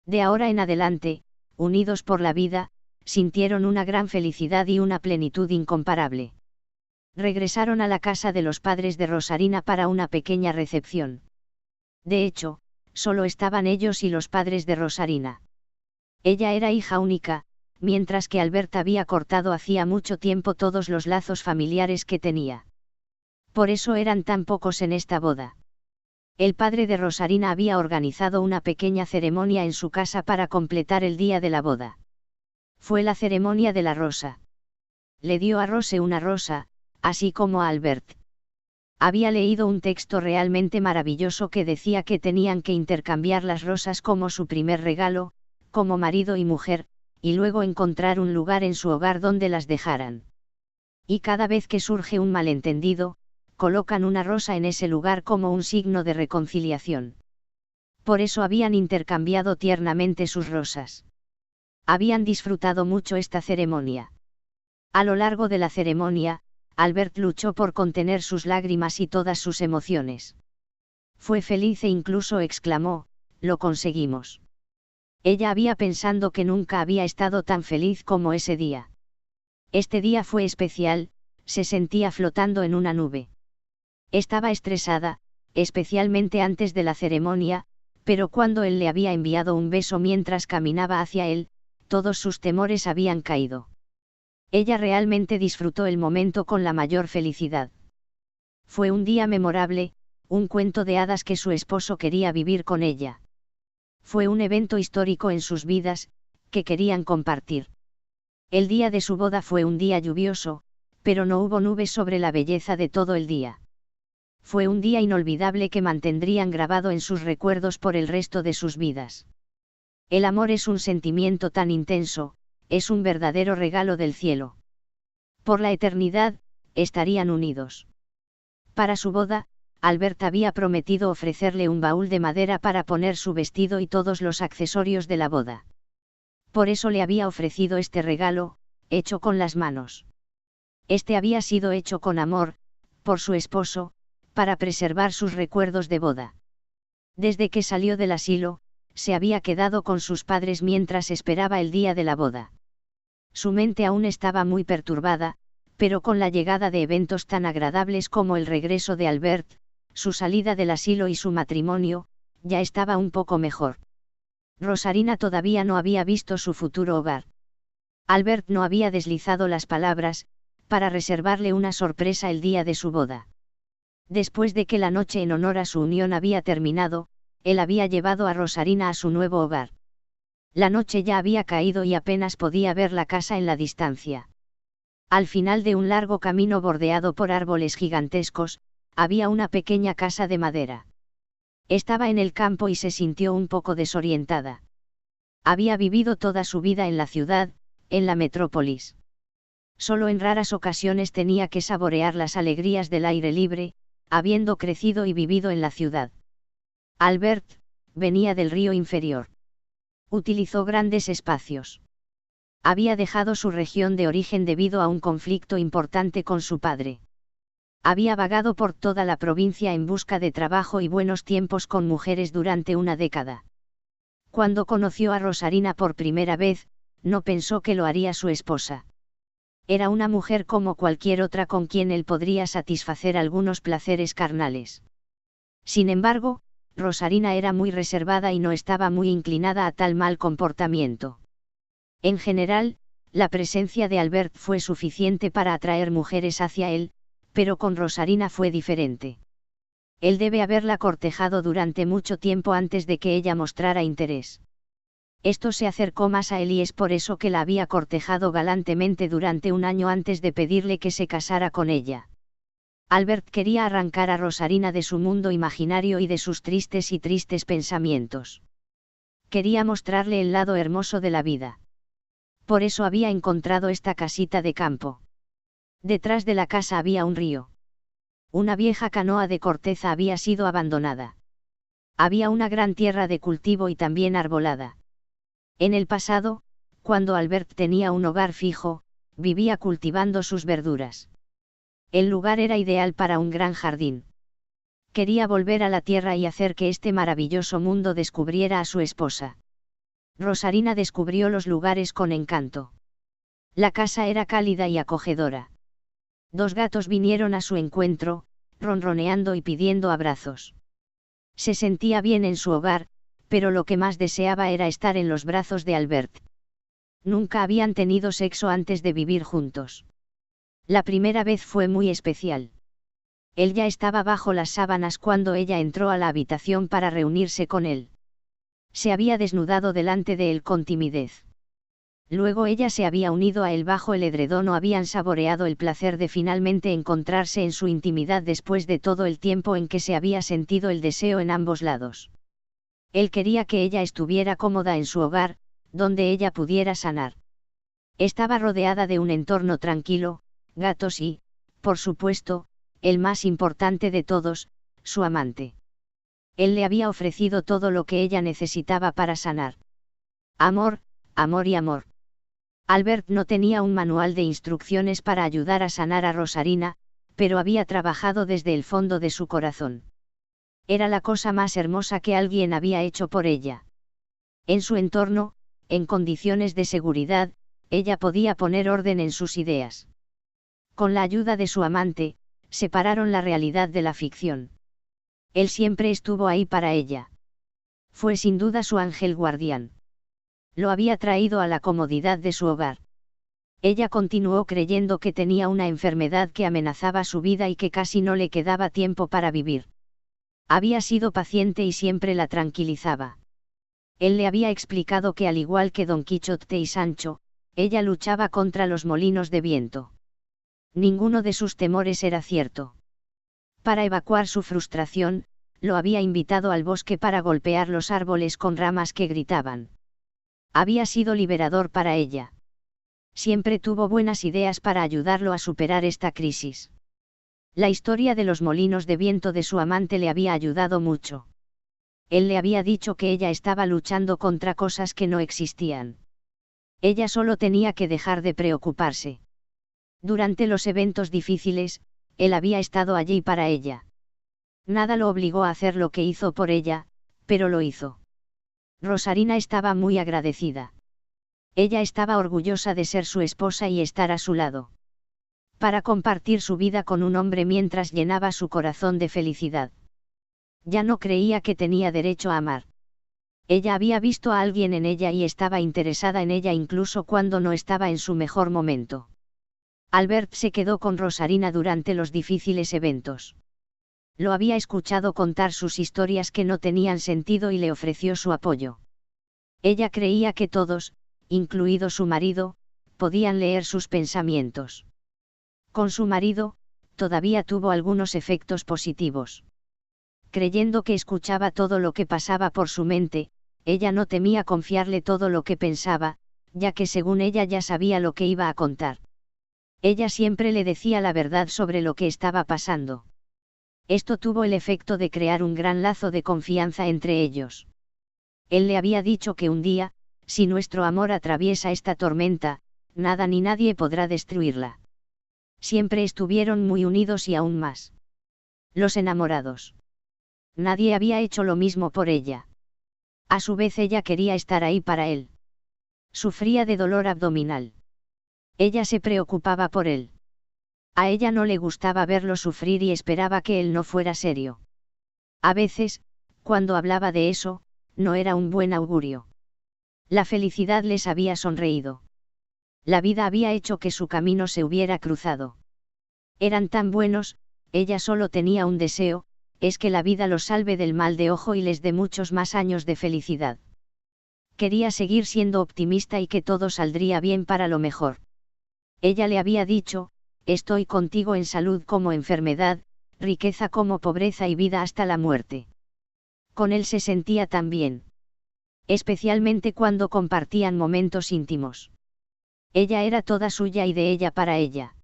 De ahora en adelante, unidos por la vida, sintieron una gran felicidad y una plenitud incomparable. Regresaron a la casa de los padres de Rosarina para una pequeña recepción. De hecho, solo estaban ellos y los padres de Rosarina. Ella era hija única, mientras que Albert había cortado hacía mucho tiempo todos los lazos familiares que tenía. Por eso eran tan pocos en esta boda. El padre de Rosarina había organizado una pequeña ceremonia en su casa para completar el día de la boda. Fue la ceremonia de la rosa. Le dio a Rose una rosa, así como a Albert. Había leído un texto realmente maravilloso que decía que tenían que intercambiar las rosas como su primer regalo, como marido y mujer, y luego encontrar un lugar en su hogar donde las dejaran. Y cada vez que surge un malentendido, colocan una rosa en ese lugar como un signo de reconciliación. Por eso habían intercambiado tiernamente sus rosas. Habían disfrutado mucho esta ceremonia. A lo largo de la ceremonia, Albert luchó por contener sus lágrimas y todas sus emociones. Fue feliz e incluso exclamó, «Lo conseguimos». Ella había pensado que nunca había estado tan feliz como ese día. Este día fue especial, se sentía flotando en una nube. Estaba estresada, especialmente antes de la ceremonia, pero cuando él le había enviado un beso mientras caminaba hacia él, todos sus temores habían caído. Ella realmente disfrutó el momento con la mayor felicidad. Fue un día memorable, un cuento de hadas que su esposo quería vivir con ella. Fue un evento histórico en sus vidas, que querían compartir. El día de su boda fue un día lluvioso, pero no hubo nubes sobre la belleza de todo el día. Fue un día inolvidable que mantendrían grabado en sus recuerdos por el resto de sus vidas. El amor es un sentimiento tan intenso, es un verdadero regalo del cielo. Por la eternidad, estarían unidos. Para su boda, Albert había prometido ofrecerle un baúl de madera para poner su vestido y todos los accesorios de la boda. Por eso le había ofrecido este regalo, hecho con las manos. Este había sido hecho con amor, por su esposo, para preservar sus recuerdos de boda. Desde que salió del asilo, se había quedado con sus padres mientras esperaba el día de la boda. Su mente aún estaba muy perturbada, pero con la llegada de eventos tan agradables como el regreso de Albert, su salida del asilo y su matrimonio, ya estaba un poco mejor. Rosarina todavía no había visto su futuro hogar. Albert no había deslizado las palabras, para reservarle una sorpresa el día de su boda. Después de que la noche en honor a su unión había terminado, él había llevado a Rosarina a su nuevo hogar. La noche ya había caído y apenas podía ver la casa en la distancia. Al final de un largo camino bordeado por árboles gigantescos, había una pequeña casa de madera. Estaba en el campo y se sintió un poco desorientada. Había vivido toda su vida en la ciudad, en la metrópolis. Solo en raras ocasiones tenía que saborear las alegrías del aire libre, habiendo crecido y vivido en la ciudad. Albert venía del río inferior. Utilizó grandes espacios. Había dejado su región de origen debido a un conflicto importante con su padre. Había vagado por toda la provincia en busca de trabajo y buenos tiempos con mujeres durante una década. Cuando conoció a Rosarina por primera vez, no pensó que lo haría su esposa. Era una mujer como cualquier otra con quien él podría satisfacer algunos placeres carnales. Sin embargo, Rosarina era muy reservada y no estaba muy inclinada a tal mal comportamiento. En general, la presencia de Albert fue suficiente para atraer mujeres hacia él, pero con Rosarina fue diferente. Él debe haberla cortejado durante mucho tiempo antes de que ella mostrara interés. Esto se acercó más a él y es por eso que la había cortejado galantemente durante un año antes de pedirle que se casara con ella. Albert quería arrancar a Rosarina de su mundo imaginario y de sus tristes y tristes pensamientos. Quería mostrarle el lado hermoso de la vida. Por eso había encontrado esta casita de campo. Detrás de la casa había un río. Una vieja canoa de corteza había sido abandonada. Había una gran tierra de cultivo y también arbolada. En el pasado, cuando Albert tenía un hogar fijo, vivía cultivando sus verduras. El lugar era ideal para un gran jardín. Quería volver a la tierra y hacer que este maravilloso mundo descubriera a su esposa. Rosarina descubrió los lugares con encanto. La casa era cálida y acogedora. 2 gatos vinieron a su encuentro, ronroneando y pidiendo abrazos. Se sentía bien en su hogar, pero lo que más deseaba era estar en los brazos de Albert. Nunca habían tenido sexo antes de vivir juntos. La primera vez fue muy especial. Él ya estaba bajo las sábanas cuando ella entró a la habitación para reunirse con él. Se había desnudado delante de él con timidez. Luego ella se había unido a él bajo el edredón o habían saboreado el placer de finalmente encontrarse en su intimidad después de todo el tiempo en que se había sentido el deseo en ambos lados. Él quería que ella estuviera cómoda en su hogar, donde ella pudiera sanar. Estaba rodeada de un entorno tranquilo, gatos y, por supuesto, el más importante de todos, su amante. Él le había ofrecido todo lo que ella necesitaba para sanar. Amor, amor y amor. Albert no tenía un manual de instrucciones para ayudar a sanar a Rosarina, pero había trabajado desde el fondo de su corazón. Era la cosa más hermosa que alguien había hecho por ella. En su entorno, en condiciones de seguridad, ella podía poner orden en sus ideas. Con la ayuda de su amante, separaron la realidad de la ficción. Él siempre estuvo ahí para ella. Fue sin duda su ángel guardián. Lo había traído a la comodidad de su hogar. Ella continuó creyendo que tenía una enfermedad que amenazaba su vida y que casi no le quedaba tiempo para vivir. Había sido paciente y siempre la tranquilizaba. Él le había explicado que al igual que Don Quijote y Sancho, ella luchaba contra los molinos de viento. Ninguno de sus temores era cierto. Para evacuar su frustración, lo había invitado al bosque para golpear los árboles con ramas que gritaban. Había sido liberador para ella. Siempre tuvo buenas ideas para ayudarlo a superar esta crisis. La historia de los molinos de viento de su amante le había ayudado mucho. Él le había dicho que ella estaba luchando contra cosas que no existían. Ella solo tenía que dejar de preocuparse. Durante los eventos difíciles, él había estado allí para ella. Nada lo obligó a hacer lo que hizo por ella, pero lo hizo. Rosarina estaba muy agradecida. Ella estaba orgullosa de ser su esposa y estar a su lado. Para compartir su vida con un hombre mientras llenaba su corazón de felicidad. Ya no creía que tenía derecho a amar. Ella había visto a alguien en ella y estaba interesada en ella incluso cuando no estaba en su mejor momento. Albert se quedó con Rosarina durante los difíciles eventos. Lo había escuchado contar sus historias que no tenían sentido y le ofreció su apoyo. Ella creía que todos, incluido su marido, podían leer sus pensamientos. Con su marido, todavía tuvo algunos efectos positivos. Creyendo que escuchaba todo lo que pasaba por su mente, ella no temía confiarle todo lo que pensaba, ya que según ella ya sabía lo que iba a contar. Ella siempre le decía la verdad sobre lo que estaba pasando. Esto tuvo el efecto de crear un gran lazo de confianza entre ellos. Él le había dicho que un día, si nuestro amor atraviesa esta tormenta, nada ni nadie podrá destruirla. Siempre estuvieron muy unidos y aún más. Los enamorados. Nadie había hecho lo mismo por ella. A su vez ella quería estar ahí para él. Sufría de dolor abdominal. Ella se preocupaba por él. A ella no le gustaba verlo sufrir y esperaba que él no fuera serio. A veces, cuando hablaba de eso, no era un buen augurio. La felicidad les había sonreído. La vida había hecho que su camino se hubiera cruzado. Eran tan buenos, ella solo tenía un deseo, es que la vida los salve del mal de ojo y les dé muchos más años de felicidad. Quería seguir siendo optimista y que todo saldría bien para lo mejor. Ella le había dicho, estoy contigo en salud como enfermedad, riqueza como pobreza y vida hasta la muerte. Con él se sentía tan bien. Especialmente cuando compartían momentos íntimos. Ella era toda suya y de ella para ella.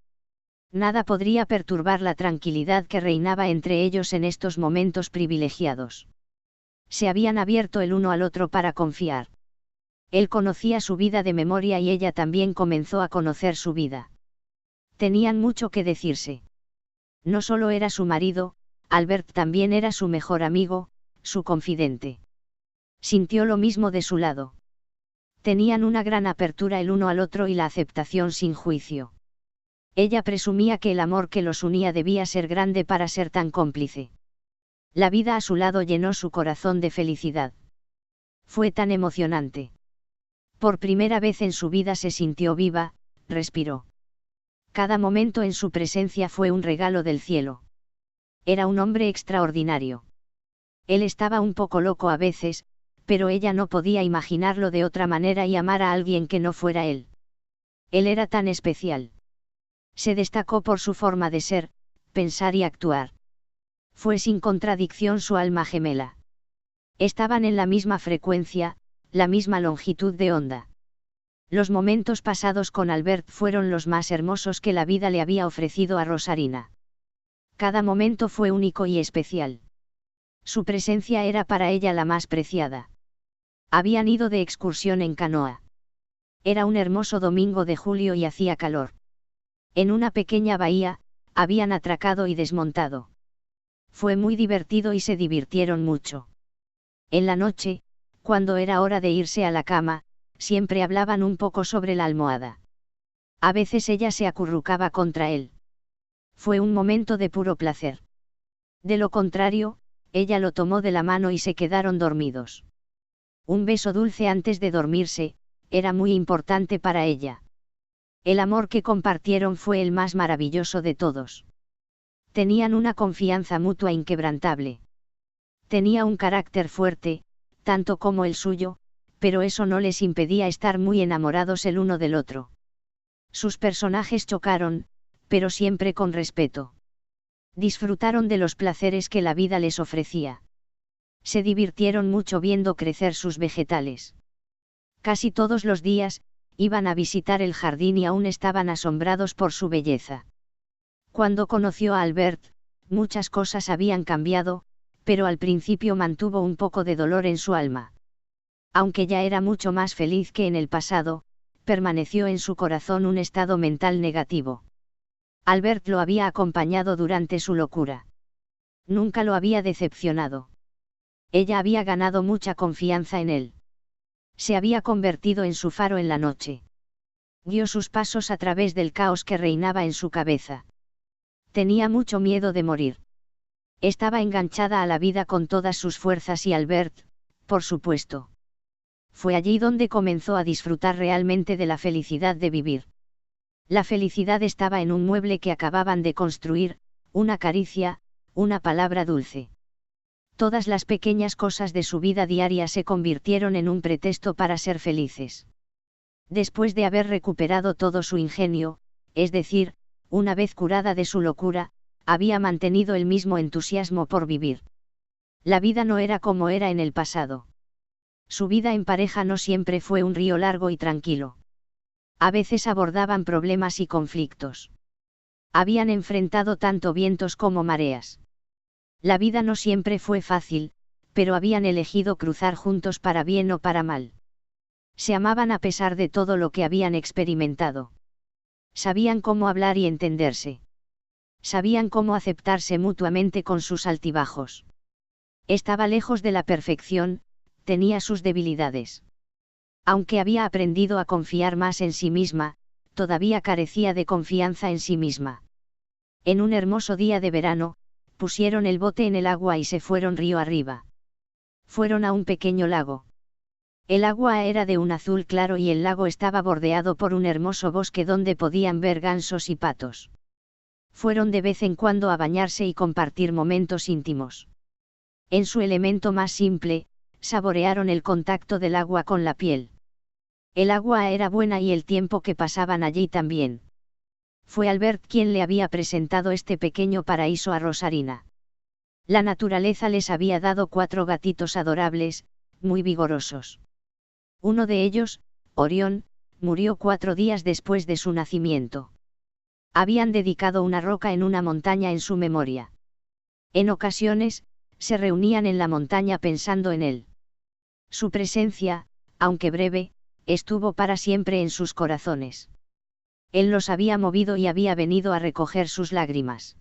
Nada podría perturbar la tranquilidad que reinaba entre ellos en estos momentos privilegiados. Se habían abierto el uno al otro para confiar. Él conocía su vida de memoria y ella también comenzó a conocer su vida. Tenían mucho que decirse. No solo era su marido, Albert también era su mejor amigo, su confidente. Sintió lo mismo de su lado. Tenían una gran apertura el uno al otro y la aceptación sin juicio. Ella presumía que el amor que los unía debía ser grande para ser tan cómplice. La vida a su lado llenó su corazón de felicidad. Fue tan emocionante. Por primera vez en su vida se sintió viva, respiró. Cada momento en su presencia fue un regalo del cielo. Era un hombre extraordinario. Él estaba un poco loco a veces, pero ella no podía imaginarlo de otra manera y amar a alguien que no fuera él. Él era tan especial. Se destacó por su forma de ser, pensar y actuar. Fue sin contradicción su alma gemela. Estaban en la misma frecuencia, la misma longitud de onda. Los momentos pasados con Albert fueron los más hermosos que la vida le había ofrecido a Rosarina. Cada momento fue único y especial. Su presencia era para ella la más preciada. Habían ido de excursión en canoa. Era un hermoso domingo de julio y hacía calor. En una pequeña bahía, habían atracado y desmontado. Fue muy divertido y se divirtieron mucho. En la noche, cuando era hora de irse a la cama, siempre hablaban un poco sobre la almohada. A veces ella se acurrucaba contra él. Fue un momento de puro placer. De lo contrario, ella lo tomó de la mano y se quedaron dormidos. Un beso dulce antes de dormirse, era muy importante para ella. El amor que compartieron fue el más maravilloso de todos. Tenían una confianza mutua inquebrantable. Tenía un carácter fuerte, tanto como el suyo, pero eso no les impedía estar muy enamorados el uno del otro. Sus personajes chocaron, pero siempre con respeto. Disfrutaron de los placeres que la vida les ofrecía. Se divirtieron mucho viendo crecer sus vegetales. Casi todos los días, iban a visitar el jardín y aún estaban asombrados por su belleza. Cuando conoció a Albert, muchas cosas habían cambiado, pero al principio mantuvo un poco de dolor en su alma. Aunque ya era mucho más feliz que en el pasado, permaneció en su corazón un estado mental negativo. Albert lo había acompañado durante su locura. Nunca lo había decepcionado. Ella había ganado mucha confianza en él. Se había convertido en su faro en la noche. Guió sus pasos a través del caos que reinaba en su cabeza. Tenía mucho miedo de morir. Estaba enganchada a la vida con todas sus fuerzas y Albert, por supuesto. Fue allí donde comenzó a disfrutar realmente de la felicidad de vivir. La felicidad estaba en un mueble que acababan de construir, una caricia, una palabra dulce. Todas las pequeñas cosas de su vida diaria se convirtieron en un pretexto para ser felices. Después de haber recuperado todo su ingenio, es decir, una vez curada de su locura, había mantenido el mismo entusiasmo por vivir. La vida no era como era en el pasado. Su vida en pareja no siempre fue un río largo y tranquilo. A veces abordaban problemas y conflictos. Habían enfrentado tanto vientos como mareas. La vida no siempre fue fácil, pero habían elegido cruzar juntos para bien o para mal. Se amaban a pesar de todo lo que habían experimentado. Sabían cómo hablar y entenderse. Sabían cómo aceptarse mutuamente con sus altibajos. Estaba lejos de la perfección, tenía sus debilidades. Aunque había aprendido a confiar más en sí misma, todavía carecía de confianza en sí misma. En un hermoso día de verano, pusieron el bote en el agua y se fueron río arriba. Fueron a un pequeño lago. El agua era de un azul claro y el lago estaba bordeado por un hermoso bosque donde podían ver gansos y patos. Fueron de vez en cuando a bañarse y compartir momentos íntimos. En su elemento más simple, saborearon el contacto del agua con la piel. El agua era buena y el tiempo que pasaban allí también. Fue Albert quien le había presentado este pequeño paraíso a Rosarina. La naturaleza les había dado 4 gatitos adorables, muy vigorosos. Uno de ellos, Orión, murió 4 días después de su nacimiento. Habían dedicado una roca en una montaña en su memoria. En ocasiones, se reunían en la montaña pensando en él. Su presencia, aunque breve, estuvo para siempre en sus corazones. Él los había movido y había venido a recoger sus lágrimas.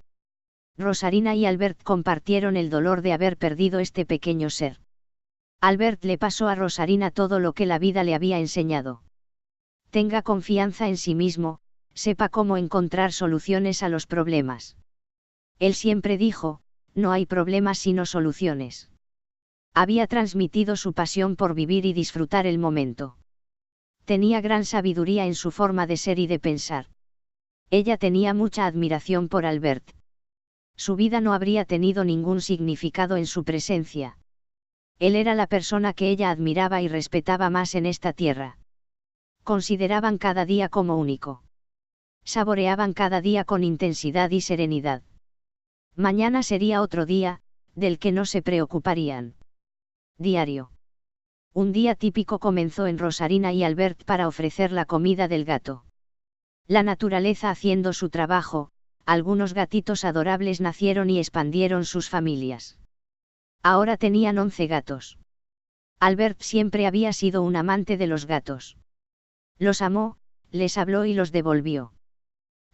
Rosarina y Albert compartieron el dolor de haber perdido este pequeño ser. Albert le pasó a Rosarina todo lo que la vida le había enseñado. Tenga confianza en sí mismo, sepa cómo encontrar soluciones a los problemas. Él siempre dijo, no hay problemas sino soluciones. Había transmitido su pasión por vivir y disfrutar el momento. Tenía gran sabiduría en su forma de ser y de pensar. Ella tenía mucha admiración por Albert. Su vida no habría tenido ningún significado en su presencia. Él era la persona que ella admiraba y respetaba más en esta tierra. Consideraban cada día como único. Saboreaban cada día con intensidad y serenidad. Mañana sería otro día, del que no se preocuparían. Diario. Un día típico comenzó en Rosarina y Albert para ofrecer la comida del gato. La naturaleza haciendo su trabajo, algunos gatitos adorables nacieron y expandieron sus familias. Ahora tenían 11 gatos. Albert siempre había sido un amante de los gatos. Los amó, les habló y los devolvió.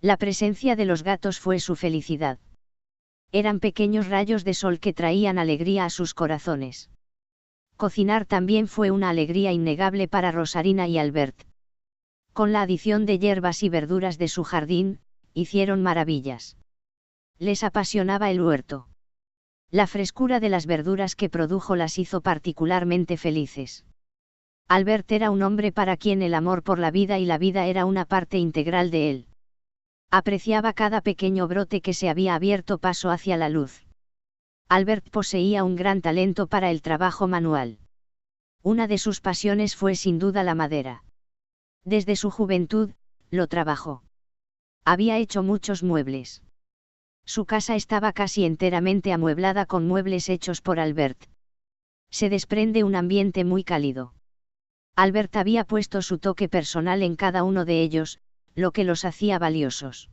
La presencia de los gatos fue su felicidad. Eran pequeños rayos de sol que traían alegría a sus corazones. Cocinar también fue una alegría innegable para Rosarina y Albert. Con la adición de hierbas y verduras de su jardín, hicieron maravillas. Les apasionaba el huerto. La frescura de las verduras que produjo las hizo particularmente felices. Albert era un hombre para quien el amor por la vida y la vida era una parte integral de él. Apreciaba cada pequeño brote que se había abierto paso hacia la luz. Albert poseía un gran talento para el trabajo manual. Una de sus pasiones fue sin duda la madera. Desde su juventud, lo trabajó. Había hecho muchos muebles. Su casa estaba casi enteramente amueblada con muebles hechos por Albert. Se desprende un ambiente muy cálido. Albert había puesto su toque personal en cada uno de ellos, lo que los hacía valiosos.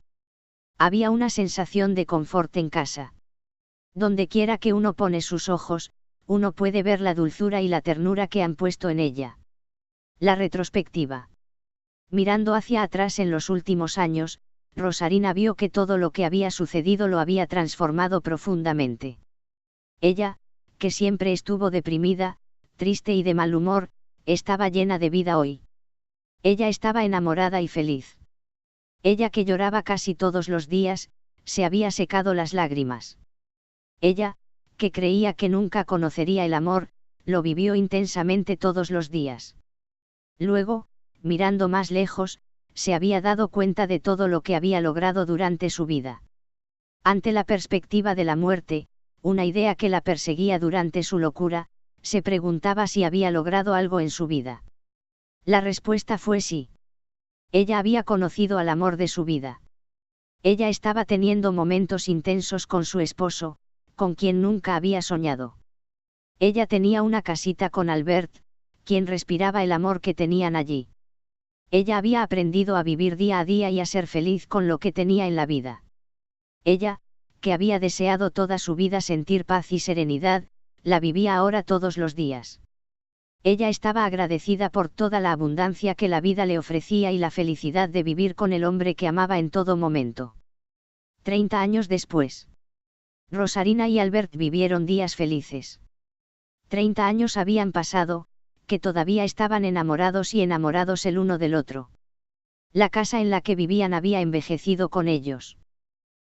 Había una sensación de confort en casa. Donde quiera que uno pone sus ojos, uno puede ver la dulzura y la ternura que han puesto en ella. La retrospectiva. Mirando hacia atrás en los últimos años, Rosarina vio que todo lo que había sucedido lo había transformado profundamente. Ella, que siempre estuvo deprimida, triste y de mal humor, estaba llena de vida hoy. Ella estaba enamorada y feliz. Ella que lloraba casi todos los días, se había secado las lágrimas. Ella, que creía que nunca conocería el amor, lo vivió intensamente todos los días. Luego, mirando más lejos, se había dado cuenta de todo lo que había logrado durante su vida. Ante la perspectiva de la muerte, una idea que la perseguía durante su locura, se preguntaba si había logrado algo en su vida. La respuesta fue sí. Ella había conocido al amor de su vida. Ella estaba teniendo momentos intensos con su esposo, con quien nunca había soñado. Ella tenía una casita con Albert, quien respiraba el amor que tenían allí. Ella había aprendido a vivir día a día y a ser feliz con lo que tenía en la vida. Ella, que había deseado toda su vida sentir paz y serenidad, la vivía ahora todos los días. Ella estaba agradecida por toda la abundancia que la vida le ofrecía y la felicidad de vivir con el hombre que amaba en todo momento. 30 años después. Rosarina y Albert vivieron días felices. 30 años habían pasado, que todavía estaban enamorados y enamorados el uno del otro. La casa en la que vivían había envejecido con ellos.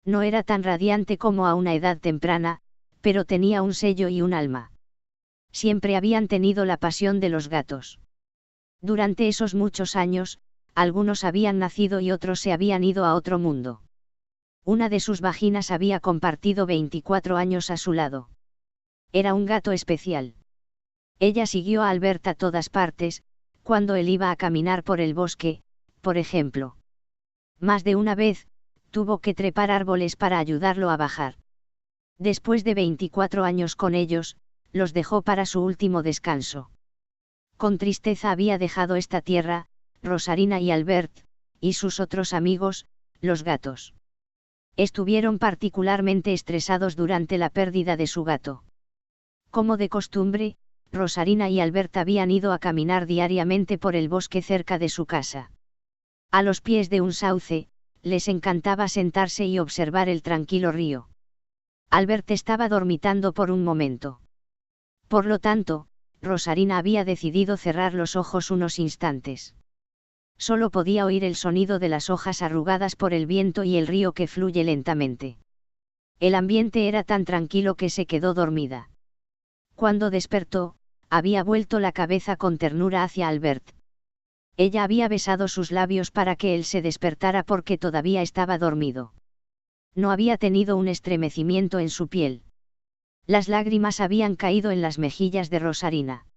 No era tan radiante como a una edad temprana, pero tenía un sello y un alma. Siempre habían tenido la pasión de los gatos. Durante esos muchos años, algunos habían nacido y otros se habían ido a otro mundo. Una de sus vaginas había compartido 24 años a su lado. Era un gato especial. Ella siguió a Albert a todas partes, cuando él iba a caminar por el bosque, por ejemplo. Más de una vez, tuvo que trepar árboles para ayudarlo a bajar. Después de 24 años con ellos, los dejó para su último descanso. Con tristeza había dejado esta tierra, Rosarina y Albert, y sus otros amigos, los gatos. Estuvieron particularmente estresados durante la pérdida de su gato. Como de costumbre, Rosarina y Albert habían ido a caminar diariamente por el bosque cerca de su casa. A los pies de un sauce, les encantaba sentarse y observar el tranquilo río. Albert estaba dormitando por un momento. Por lo tanto, Rosarina había decidido cerrar los ojos unos instantes. Solo podía oír el sonido de las hojas arrugadas por el viento y el río que fluye lentamente. El ambiente era tan tranquilo que se quedó dormida. Cuando despertó, había vuelto la cabeza con ternura hacia Albert. Ella había besado sus labios para que él se despertara porque todavía estaba dormido. No había tenido un estremecimiento en su piel. Las lágrimas habían caído en las mejillas de Rosarina.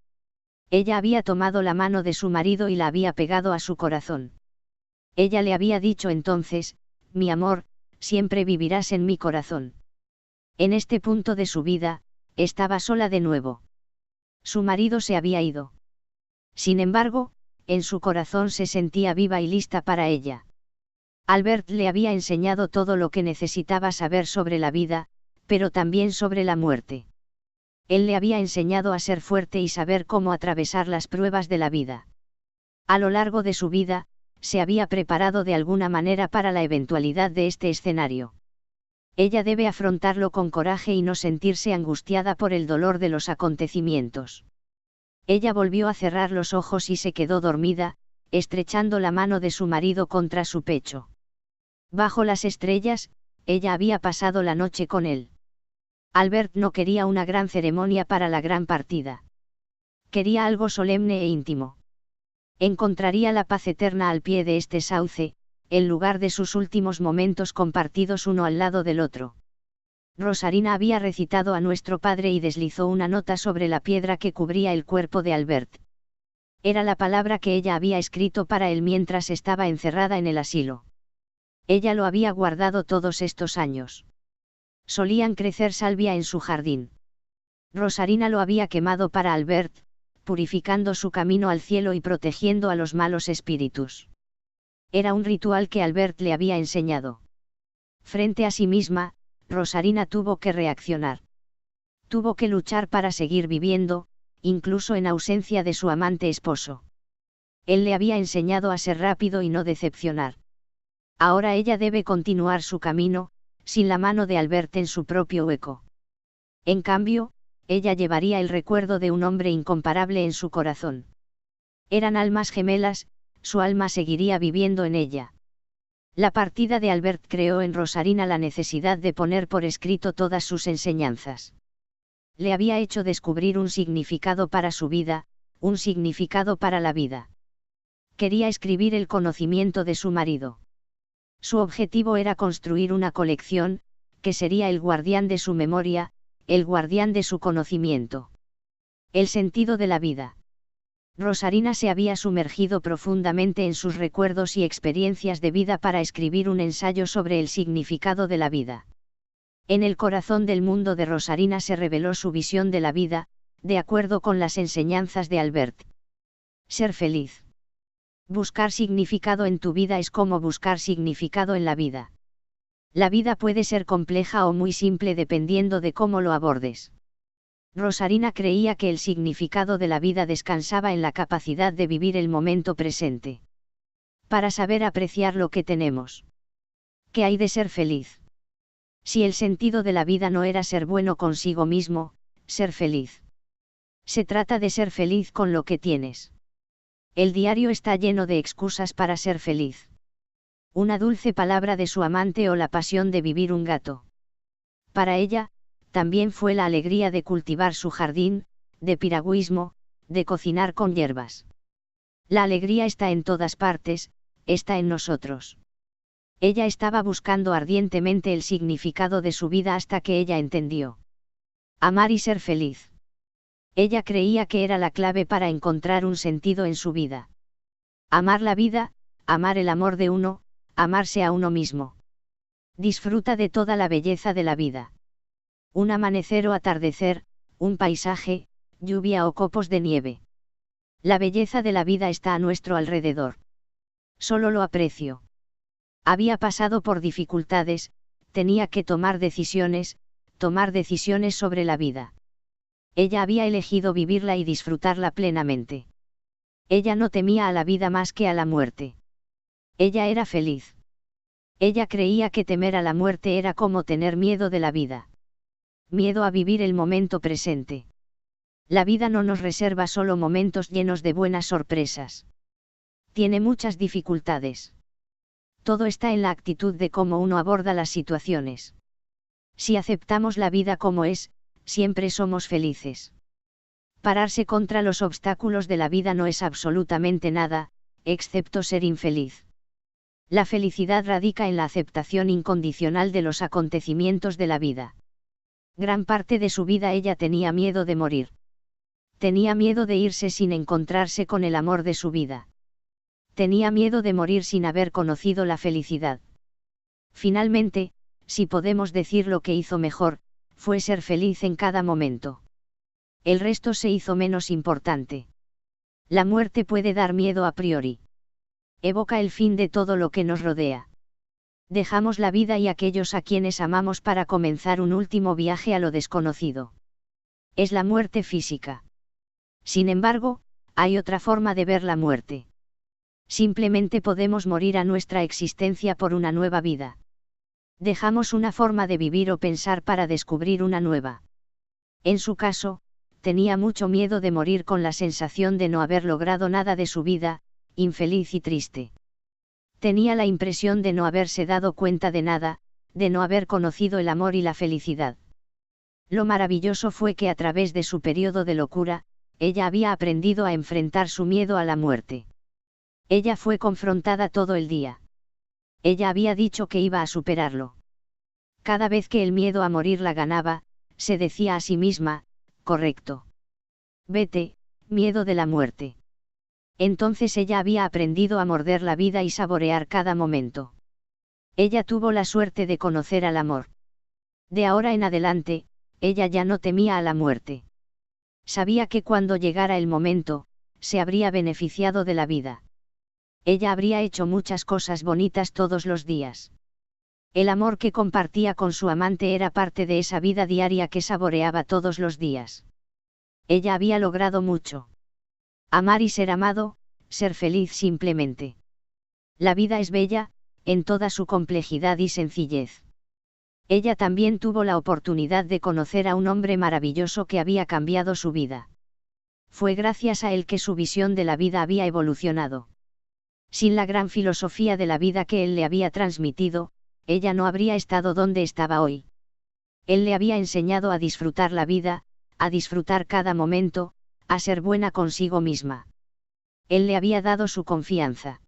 Ella había tomado la mano de su marido y la había pegado a su corazón. Ella le había dicho entonces: mi amor, siempre vivirás en mi corazón. En este punto de su vida, estaba sola de nuevo. Su marido se había ido. Sin embargo, en su corazón se sentía viva y lista para ella. Albert le había enseñado todo lo que necesitaba saber sobre la vida, pero también sobre la muerte. Él le había enseñado a ser fuerte y saber cómo atravesar las pruebas de la vida. A lo largo de su vida, se había preparado de alguna manera para la eventualidad de este escenario. Ella debe afrontarlo con coraje y no sentirse angustiada por el dolor de los acontecimientos. Ella volvió a cerrar los ojos y se quedó dormida, estrechando la mano de su marido contra su pecho. Bajo las estrellas, ella había pasado la noche con él. Albert no quería una gran ceremonia para la gran partida. Quería algo solemne e íntimo. Encontraría la paz eterna al pie de este sauce, en lugar de sus últimos momentos compartidos uno al lado del otro. Rosarina había recitado a Nuestro Padre y deslizó una nota sobre la piedra que cubría el cuerpo de Albert. Era la palabra que ella había escrito para él mientras estaba encerrada en el asilo. Ella lo había guardado todos estos años. Solían crecer salvia en su jardín. Rosarina lo había quemado para Albert, purificando su camino al cielo y protegiendo a los malos espíritus. Era un ritual que Albert le había enseñado. Frente a sí misma, Rosarina tuvo que reaccionar. Tuvo que luchar para seguir viviendo, incluso en ausencia de su amante esposo. Él le había enseñado a ser rápido y no decepcionar. Ahora ella debe continuar su camino, sin la mano de Albert en su propio hueco. En cambio, ella llevaría el recuerdo de un hombre incomparable en su corazón. Eran almas gemelas, su alma seguiría viviendo en ella. La partida de Albert creó en Rosarina la necesidad de poner por escrito todas sus enseñanzas. Le había hecho descubrir un significado para su vida, un significado para la vida. Quería escribir el conocimiento de su marido. Su objetivo era construir una colección, que sería el guardián de su memoria, el guardián de su conocimiento. El sentido de la vida. Rosarina se había sumergido profundamente en sus recuerdos y experiencias de vida para escribir un ensayo sobre el significado de la vida. En el corazón del mundo de Rosarina se reveló su visión de la vida, de acuerdo con las enseñanzas de Albert. Ser feliz. Buscar significado en tu vida es como buscar significado en la vida. La vida puede ser compleja o muy simple dependiendo de cómo lo abordes. Rosarina creía que el significado de la vida descansaba en la capacidad de vivir el momento presente. Para saber apreciar lo que tenemos. ¿Qué hay de ser feliz? Si el sentido de la vida no era ser bueno consigo mismo, ser feliz. Se trata de ser feliz con lo que tienes. El diario está lleno de excusas para ser feliz. Una dulce palabra de su amante o la pasión de vivir un gato. Para ella, también fue la alegría de cultivar su jardín, de piragüismo, de cocinar con hierbas. La alegría está en todas partes, está en nosotros. Ella estaba buscando ardientemente el significado de su vida hasta que ella entendió. Amar y ser feliz. Ella creía que era la clave para encontrar un sentido en su vida. Amar la vida, amar el amor de uno, amarse a uno mismo. Disfruta de toda la belleza de la vida. Un amanecer o atardecer, un paisaje, lluvia o copos de nieve. La belleza de la vida está a nuestro alrededor. Solo lo aprecio. Había pasado por dificultades, tenía que tomar decisiones sobre la vida. Ella había elegido vivirla y disfrutarla plenamente. Ella no temía a la vida más que a la muerte. Ella era feliz. Ella creía que temer a la muerte era como tener miedo de la vida. Miedo a vivir el momento presente. La vida no nos reserva solo momentos llenos de buenas sorpresas. Tiene muchas dificultades. Todo está en la actitud de cómo uno aborda las situaciones. Si aceptamos la vida como es, siempre somos felices. Pararse contra los obstáculos de la vida no es absolutamente nada, excepto ser infeliz. La felicidad radica en la aceptación incondicional de los acontecimientos de la vida. Gran parte de su vida ella tenía miedo de morir. Tenía miedo de irse sin encontrarse con el amor de su vida. Tenía miedo de morir sin haber conocido la felicidad. Finalmente, si podemos decir lo que hizo mejor, fue ser feliz en cada momento. El resto se hizo menos importante. La muerte puede dar miedo a priori. Evoca el fin de todo lo que nos rodea. Dejamos la vida y aquellos a quienes amamos para comenzar un último viaje a lo desconocido. Es la muerte física. Sin embargo, hay otra forma de ver la muerte. Simplemente podemos morir a nuestra existencia por una nueva vida. Dejamos una forma de vivir o pensar para descubrir una nueva. En su caso, tenía mucho miedo de morir con la sensación de no haber logrado nada de su vida, infeliz y triste. Tenía la impresión de no haberse dado cuenta de nada, de no haber conocido el amor y la felicidad. Lo maravilloso fue que a través de su periodo de locura, ella había aprendido a enfrentar su miedo a la muerte. Ella fue confrontada todo el día. Ella había dicho que iba a superarlo. Cada vez que el miedo a morir la ganaba, se decía a sí misma, correcto. Vete, miedo de la muerte. Entonces ella había aprendido a morder la vida y saborear cada momento. Ella tuvo la suerte de conocer al amor. De ahora en adelante, ella ya no temía a la muerte. Sabía que cuando llegara el momento, se habría beneficiado de la vida. Ella habría hecho muchas cosas bonitas todos los días. El amor que compartía con su amante era parte de esa vida diaria que saboreaba todos los días. Ella había logrado mucho. Amar y ser amado, ser feliz simplemente. La vida es bella, en toda su complejidad y sencillez. Ella también tuvo la oportunidad de conocer a un hombre maravilloso que había cambiado su vida. Fue gracias a él que su visión de la vida había evolucionado. Sin la gran filosofía de la vida que él le había transmitido, ella no habría estado donde estaba hoy. Él le había enseñado a disfrutar la vida, a disfrutar cada momento, a ser buena consigo misma. Él le había dado su confianza.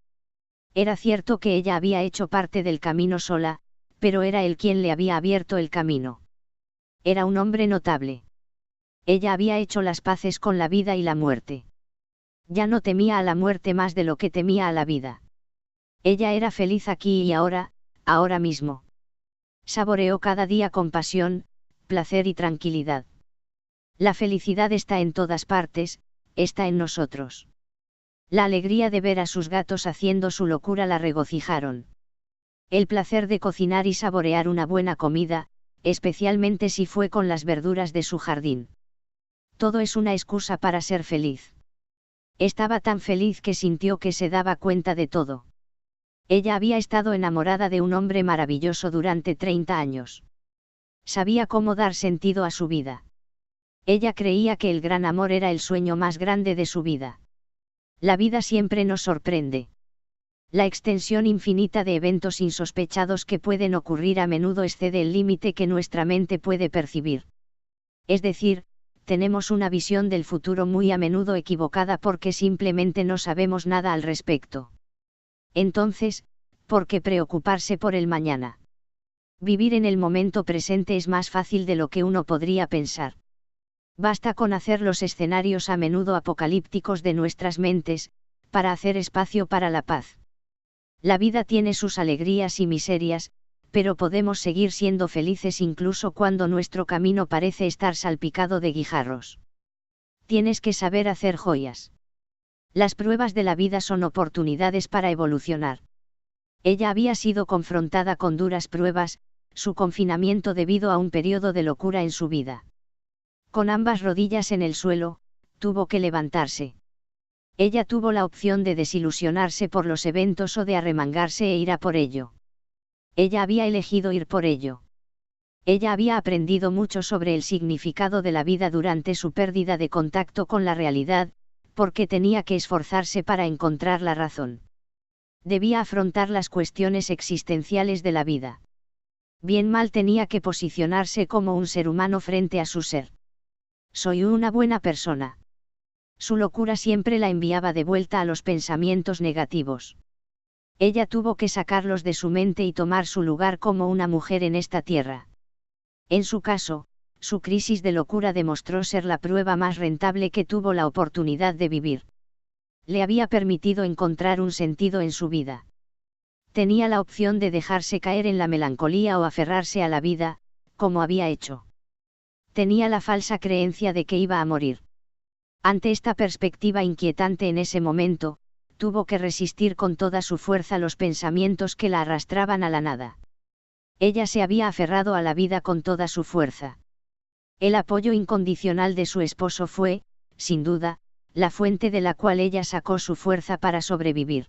Era cierto que ella había hecho parte del camino sola, pero era él quien le había abierto el camino. Era un hombre notable. Ella había hecho las paces con la vida y la muerte. Ya no temía a la muerte más de lo que temía a la vida. Ella era feliz aquí y ahora, ahora mismo. Saboreó cada día con pasión, placer y tranquilidad. La felicidad está en todas partes, está en nosotros. La alegría de ver a sus gatos haciendo su locura la regocijaron. El placer de cocinar y saborear una buena comida, especialmente si fue con las verduras de su jardín. Todo es una excusa para ser feliz. Estaba tan feliz que sintió que se daba cuenta de todo. Ella había estado enamorada de un hombre maravilloso durante 30 años. Sabía cómo dar sentido a su vida. Ella creía que el gran amor era el sueño más grande de su vida. La vida siempre nos sorprende. La extensión infinita de eventos insospechados que pueden ocurrir a menudo excede el límite que nuestra mente puede percibir. Es decir, tenemos una visión del futuro muy a menudo equivocada porque simplemente no sabemos nada al respecto. Entonces, ¿por qué preocuparse por el mañana? Vivir en el momento presente es más fácil de lo que uno podría pensar. Basta con hacer los escenarios a menudo apocalípticos de nuestras mentes, para hacer espacio para la paz. La vida tiene sus alegrías y miserias, pero podemos seguir siendo felices incluso cuando nuestro camino parece estar salpicado de guijarros. Tienes que saber hacer joyas. Las pruebas de la vida son oportunidades para evolucionar. Ella había sido confrontada con duras pruebas, su confinamiento debido a un periodo de locura en su vida. Con ambas rodillas en el suelo, tuvo que levantarse. Ella tuvo la opción de desilusionarse por los eventos o de arremangarse e ir a por ello. Ella había elegido ir por ello. Ella había aprendido mucho sobre el significado de la vida durante su pérdida de contacto con la realidad, porque tenía que esforzarse para encontrar la razón. Debía afrontar las cuestiones existenciales de la vida. Bien mal tenía que posicionarse como un ser humano frente a su ser. Soy una buena persona. Su locura siempre la enviaba de vuelta a los pensamientos negativos. Ella tuvo que sacarlos de su mente y tomar su lugar como una mujer en esta tierra. En su caso, su crisis de locura demostró ser la prueba más rentable que tuvo la oportunidad de vivir. Le había permitido encontrar un sentido en su vida. Tenía la opción de dejarse caer en la melancolía o aferrarse a la vida, como había hecho. Tenía la falsa creencia de que iba a morir. Ante esta perspectiva inquietante en ese momento, tuvo que resistir con toda su fuerza los pensamientos que la arrastraban a la nada. Ella se había aferrado a la vida con toda su fuerza. El apoyo incondicional de su esposo fue, sin duda, la fuente de la cual ella sacó su fuerza para sobrevivir.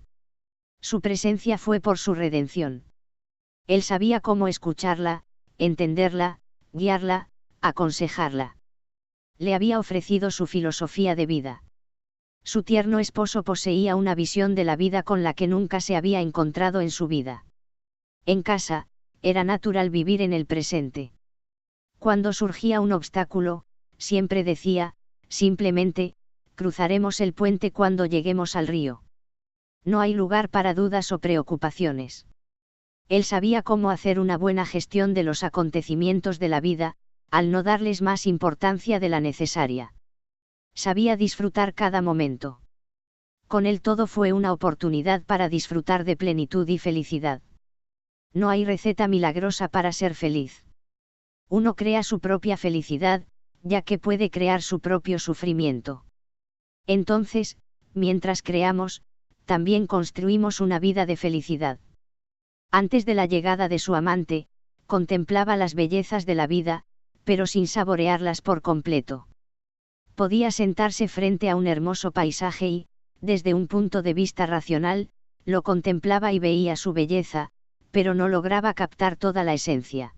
Su presencia fue por su redención. Él sabía cómo escucharla, entenderla, guiarla, aconsejarla. Le había ofrecido su filosofía de vida. Su tierno esposo poseía una visión de la vida con la que nunca se había encontrado en su vida. En casa, era natural vivir en el presente. Cuando surgía un obstáculo, siempre decía, simplemente, cruzaremos el puente cuando lleguemos al río. No hay lugar para dudas o preocupaciones. Él sabía cómo hacer una buena gestión de los acontecimientos de la vida, al no darles más importancia de la necesaria. Sabía disfrutar cada momento. Con él todo fue una oportunidad para disfrutar de plenitud y felicidad. No hay receta milagrosa para ser feliz. Uno crea su propia felicidad, ya que puede crear su propio sufrimiento. Entonces, mientras creamos, también construimos una vida de felicidad. Antes de la llegada de su amante, contemplaba las bellezas de la vida, pero sin saborearlas por completo. Podía sentarse frente a un hermoso paisaje y, desde un punto de vista racional, lo contemplaba y veía su belleza, pero no lograba captar toda la esencia.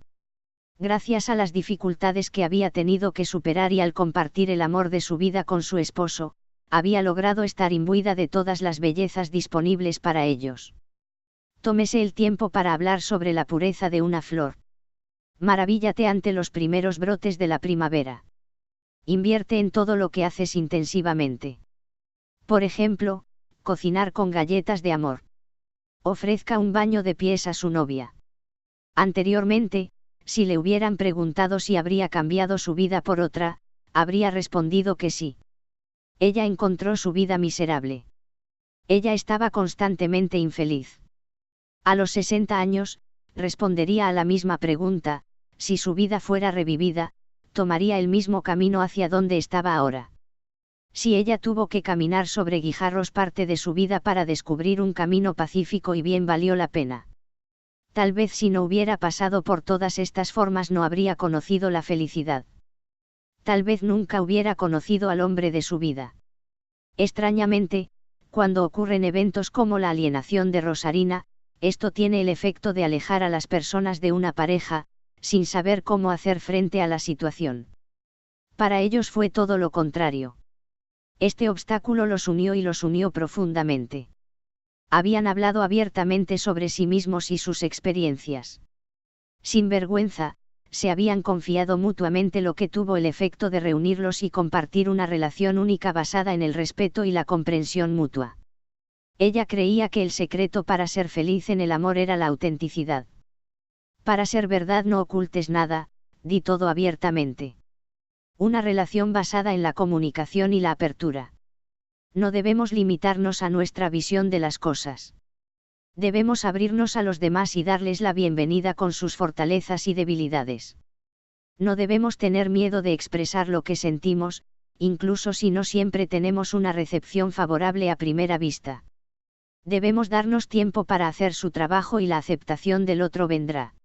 Gracias a las dificultades que había tenido que superar y al compartir el amor de su vida con su esposo, había logrado estar imbuida de todas las bellezas disponibles para ellos. Tómese el tiempo para hablar sobre la pureza de una flor. Maravíllate ante los primeros brotes de la primavera. Invierte en todo lo que haces intensivamente. Por ejemplo, cocinar con galletas de amor. Ofrezca un baño de pies a su novia. Anteriormente, si le hubieran preguntado si habría cambiado su vida por otra, habría respondido que sí. Ella encontró su vida miserable. Ella estaba constantemente infeliz. A los 60 años, respondería a la misma pregunta, si su vida fuera revivida, tomaría el mismo camino hacia donde estaba ahora. Si ella tuvo que caminar sobre guijarros parte de su vida para descubrir un camino pacífico y bien valió la pena. Tal vez si no hubiera pasado por todas estas formas no habría conocido la felicidad. Tal vez nunca hubiera conocido al hombre de su vida. Extrañamente, cuando ocurren eventos como la alienación de Rosarina, esto tiene el efecto de alejar a las personas de una pareja, sin saber cómo hacer frente a la situación. Para ellos fue todo lo contrario. Este obstáculo los unió profundamente. Habían hablado abiertamente sobre sí mismos y sus experiencias. Sin vergüenza, se habían confiado mutuamente, lo que tuvo el efecto de reunirlos y compartir una relación única basada en el respeto y la comprensión mutua. Ella creía que el secreto para ser feliz en el amor era la autenticidad. Para ser verdad no ocultes nada, di todo abiertamente. Una relación basada en la comunicación y la apertura. No debemos limitarnos a nuestra visión de las cosas. Debemos abrirnos a los demás y darles la bienvenida con sus fortalezas y debilidades. No debemos tener miedo de expresar lo que sentimos, incluso si no siempre tenemos una recepción favorable a primera vista. Debemos darnos tiempo para hacer su trabajo y la aceptación del otro vendrá.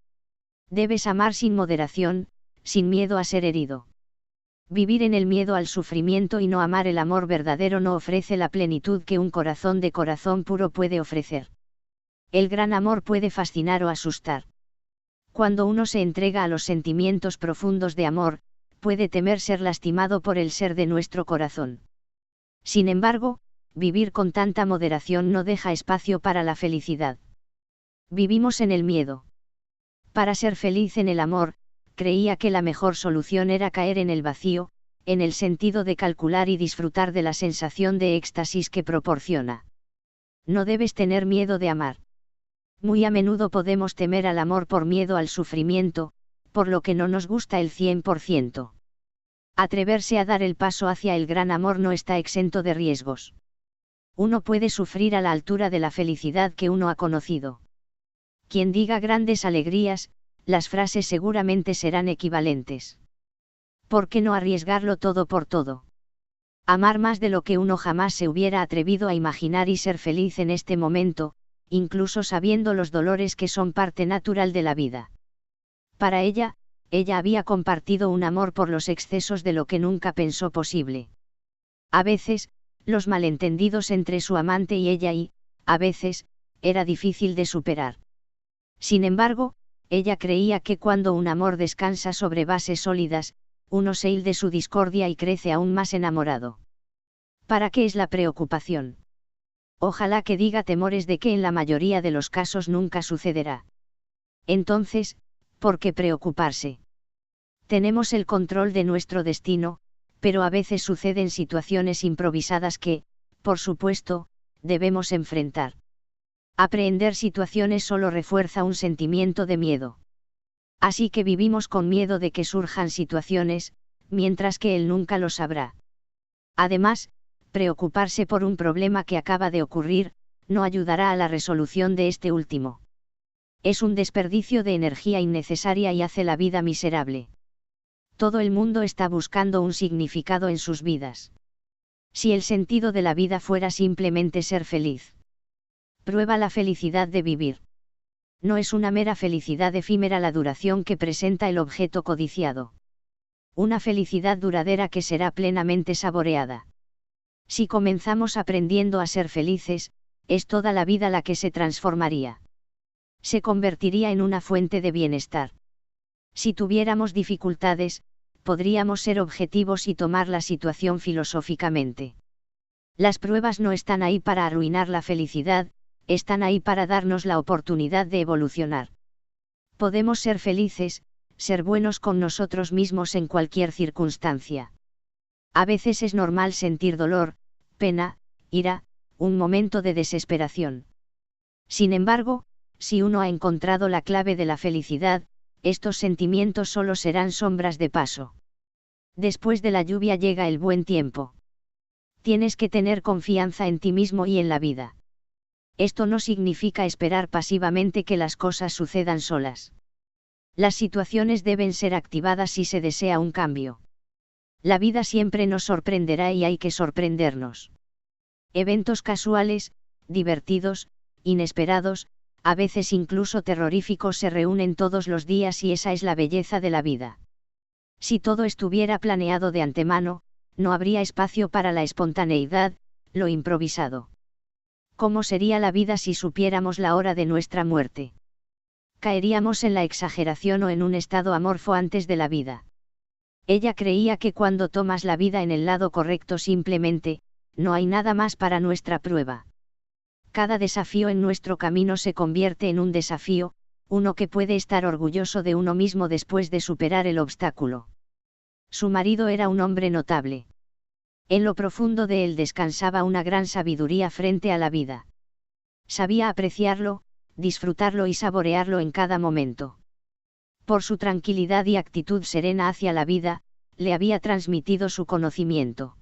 Debes amar sin moderación, sin miedo a ser herido. Vivir en el miedo al sufrimiento y no amar el amor verdadero no ofrece la plenitud que un corazón de corazón puro puede ofrecer. El gran amor puede fascinar o asustar. Cuando uno se entrega a los sentimientos profundos de amor, puede temer ser lastimado por el ser de nuestro corazón. Sin embargo, vivir con tanta moderación no deja espacio para la felicidad. Vivimos en el miedo. Para ser feliz en el amor, creía que la mejor solución era caer en el vacío, en el sentido de calcular y disfrutar de la sensación de éxtasis que proporciona. No debes tener miedo de amar. Muy a menudo podemos temer al amor por miedo al sufrimiento, por lo que no nos gusta el 100%. Atreverse a dar el paso hacia el gran amor no está exento de riesgos. Uno puede sufrir a la altura de la felicidad que uno ha conocido. Quien diga grandes alegrías, las frases seguramente serán equivalentes. ¿Por qué no arriesgarlo todo por todo? Amar más de lo que uno jamás se hubiera atrevido a imaginar y ser feliz en este momento, incluso sabiendo los dolores que son parte natural de la vida. Para ella había compartido un amor por los excesos de lo que nunca pensó posible. A veces, los malentendidos entre su amante y ella a veces, era difícil de superar. Sin embargo, ella creía que cuando un amor descansa sobre bases sólidas, uno se hilde de su discordia y crece aún más enamorado. ¿Para qué es la preocupación? Ojalá que diga temores de que en la mayoría de los casos nunca sucederá. Entonces, ¿por qué preocuparse? Tenemos el control de nuestro destino, pero a veces suceden situaciones improvisadas que, por supuesto, debemos enfrentar. Aprehender situaciones solo refuerza un sentimiento de miedo. Así que vivimos con miedo de que surjan situaciones, mientras que él nunca lo sabrá. Además, preocuparse por un problema que acaba de ocurrir, no ayudará a la resolución de este último. Es un desperdicio de energía innecesaria y hace la vida miserable. Todo el mundo está buscando un significado en sus vidas. Si el sentido de la vida fuera simplemente ser feliz. Prueba la felicidad de vivir. No es una mera felicidad efímera la duración que presenta el objeto codiciado. Una felicidad duradera que será plenamente saboreada. Si comenzamos aprendiendo a ser felices, es toda la vida la que se transformaría. Se convertiría en una fuente de bienestar. Si tuviéramos dificultades, podríamos ser objetivos y tomar la situación filosóficamente. Las pruebas no están ahí para arruinar la felicidad, están ahí para darnos la oportunidad de evolucionar. Podemos ser felices, ser buenos con nosotros mismos en cualquier circunstancia. A veces es normal sentir dolor, pena, ira, un momento de desesperación. Sin embargo, si uno ha encontrado la clave de la felicidad, estos sentimientos solo serán sombras de paso. Después de la lluvia llega el buen tiempo. Tienes que tener confianza en ti mismo y en la vida. Esto no significa esperar pasivamente que las cosas sucedan solas. Las situaciones deben ser activadas si se desea un cambio. La vida siempre nos sorprenderá y hay que sorprendernos. Eventos casuales, divertidos, inesperados, a veces incluso terroríficos se reúnen todos los días y esa es la belleza de la vida. Si todo estuviera planeado de antemano, no habría espacio para la espontaneidad, lo improvisado. ¿Cómo sería la vida si supiéramos la hora de nuestra muerte? Caeríamos en la exageración o en un estado amorfo antes de la vida. Ella creía que cuando tomas la vida en el lado correcto simplemente, no hay nada más para nuestra prueba. Cada desafío en nuestro camino se convierte en un desafío, uno que puede estar orgulloso de uno mismo después de superar el obstáculo. Su marido era un hombre notable. En lo profundo de él descansaba una gran sabiduría frente a la vida. Sabía apreciarlo, disfrutarlo y saborearlo en cada momento. Por su tranquilidad y actitud serena hacia la vida, le había transmitido su conocimiento.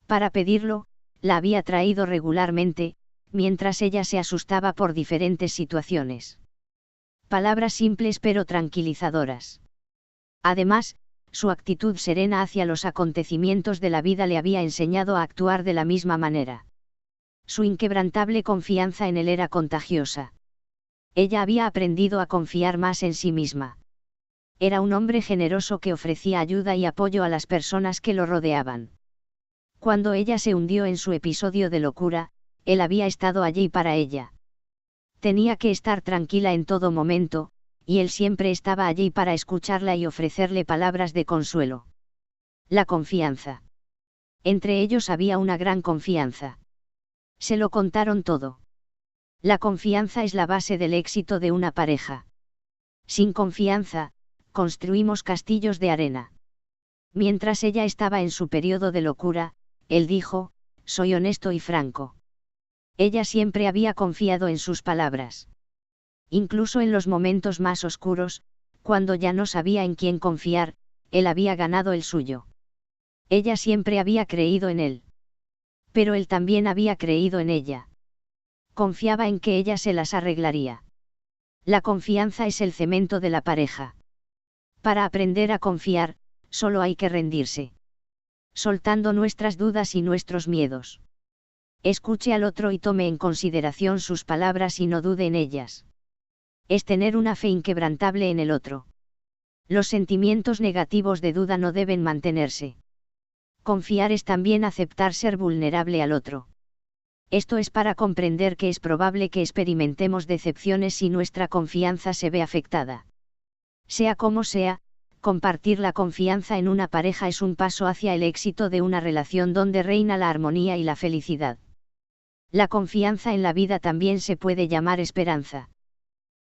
Para pedirlo, la había traído regularmente, mientras ella se asustaba por diferentes situaciones. Palabras simples pero tranquilizadoras. Además, su actitud serena hacia los acontecimientos de la vida le había enseñado a actuar de la misma manera. Su inquebrantable confianza en él era contagiosa. Ella había aprendido a confiar más en sí misma. Era un hombre generoso que ofrecía ayuda y apoyo a las personas que lo rodeaban. Cuando ella se hundió en su episodio de locura, él había estado allí para ella. Tenía que estar tranquila en todo momento, y él siempre estaba allí para escucharla y ofrecerle palabras de consuelo. La confianza. Entre ellos había una gran confianza. Se lo contaron todo. La confianza es la base del éxito de una pareja. Sin confianza, construimos castillos de arena. Mientras ella estaba en su periodo de locura, él dijo, soy honesto y franco. Ella siempre había confiado en sus palabras. Incluso en los momentos más oscuros, cuando ya no sabía en quién confiar, él había ganado el suyo. Ella siempre había creído en él. Pero él también había creído en ella. Confiaba en que ella se las arreglaría. La confianza es el cemento de la pareja. Para aprender a confiar, solo hay que rendirse. Soltando nuestras dudas y nuestros miedos. Escuche al otro y tome en consideración sus palabras y no dude en ellas. Es tener una fe inquebrantable en el otro. Los sentimientos negativos de duda no deben mantenerse. Confiar es también aceptar ser vulnerable al otro. Esto es para comprender que es probable que experimentemos decepciones si nuestra confianza se ve afectada. Sea como sea, compartir la confianza en una pareja es un paso hacia el éxito de una relación donde reina la armonía y la felicidad. La confianza en la vida también se puede llamar esperanza.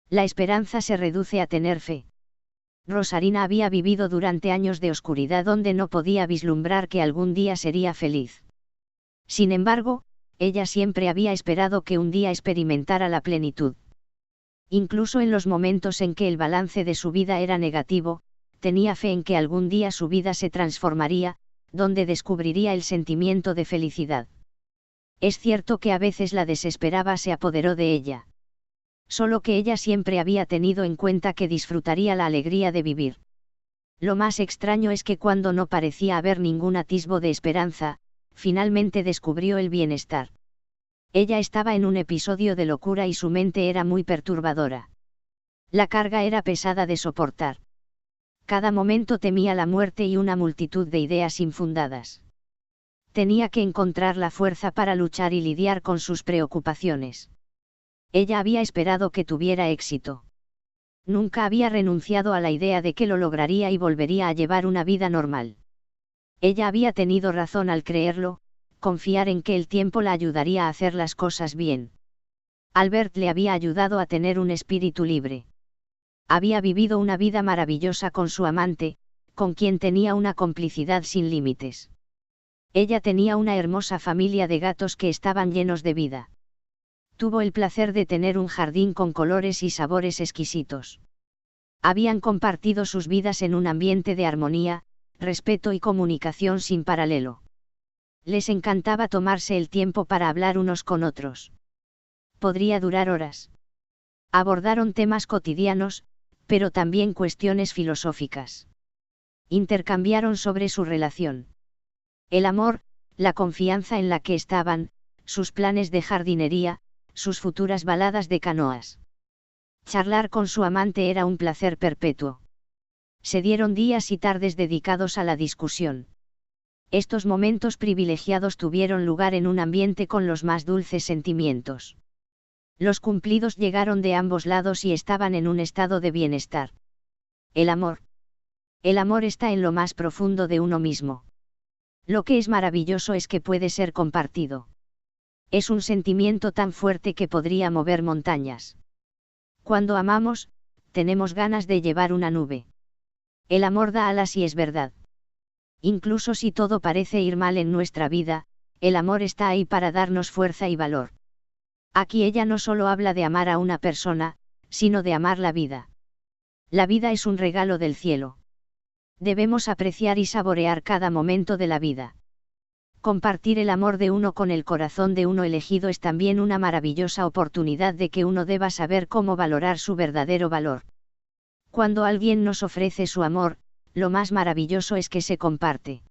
La esperanza se reduce a tener fe. Rosarina había vivido durante años de oscuridad donde no podía vislumbrar que algún día sería feliz. Sin embargo, ella siempre había esperado que un día experimentara la plenitud. Incluso en los momentos en que el balance de su vida era negativo, tenía fe en que algún día su vida se transformaría, donde descubriría el sentimiento de felicidad. Es cierto que a veces la desesperaba se apoderó de ella. Solo que ella siempre había tenido en cuenta que disfrutaría la alegría de vivir. Lo más extraño es que cuando no parecía haber ningún atisbo de esperanza, finalmente descubrió el bienestar. Ella estaba en un episodio de locura y su mente era muy perturbadora. La carga era pesada de soportar. Cada momento temía la muerte y una multitud de ideas infundadas. Tenía que encontrar la fuerza para luchar y lidiar con sus preocupaciones. Ella había esperado que tuviera éxito. Nunca había renunciado a la idea de que lo lograría y volvería a llevar una vida normal. Ella había tenido razón al creerlo, confiar en que el tiempo la ayudaría a hacer las cosas bien. Albert le había ayudado a tener un espíritu libre. Había vivido una vida maravillosa con su amante, con quien tenía una complicidad sin límites. Ella tenía una hermosa familia de gatos que estaban llenos de vida. Tuvo el placer de tener un jardín con colores y sabores exquisitos. Habían compartido sus vidas en un ambiente de armonía, respeto y comunicación sin paralelo. Les encantaba tomarse el tiempo para hablar unos con otros. Podría durar horas. Abordaron temas cotidianos, pero también cuestiones filosóficas. Intercambiaron sobre su relación. El amor, la confianza en la que estaban, sus planes de jardinería, sus futuras baladas de canoas. Charlar con su amante era un placer perpetuo. Se dieron días y tardes dedicados a la discusión. Estos momentos privilegiados tuvieron lugar en un ambiente con los más dulces sentimientos. Los cumplidos llegaron de ambos lados y estaban en un estado de bienestar. El amor. El amor está en lo más profundo de uno mismo. Lo que es maravilloso es que puede ser compartido. Es un sentimiento tan fuerte que podría mover montañas. Cuando amamos, tenemos ganas de llevar una nube. El amor da alas y es verdad. Incluso si todo parece ir mal en nuestra vida, el amor está ahí para darnos fuerza y valor. Aquí ella no solo habla de amar a una persona, sino de amar la vida. La vida es un regalo del cielo. Debemos apreciar y saborear cada momento de la vida. Compartir el amor de uno con el corazón de uno elegido es también una maravillosa oportunidad de que uno deba saber cómo valorar su verdadero valor. Cuando alguien nos ofrece su amor, lo más maravilloso es que se comparte.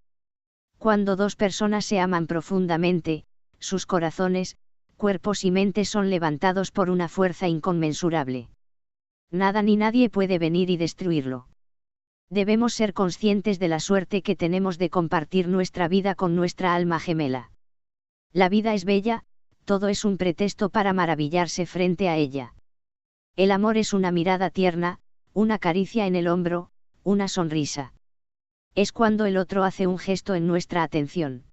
Cuando dos personas se aman profundamente, sus corazones, cuerpos y mentes son levantados por una fuerza inconmensurable. Nada ni nadie puede venir y destruirlo. Debemos ser conscientes de la suerte que tenemos de compartir nuestra vida con nuestra alma gemela. La vida es bella, todo es un pretexto para maravillarse frente a ella. El amor es una mirada tierna, una caricia en el hombro, una sonrisa. Es cuando el otro hace un gesto en nuestra atención.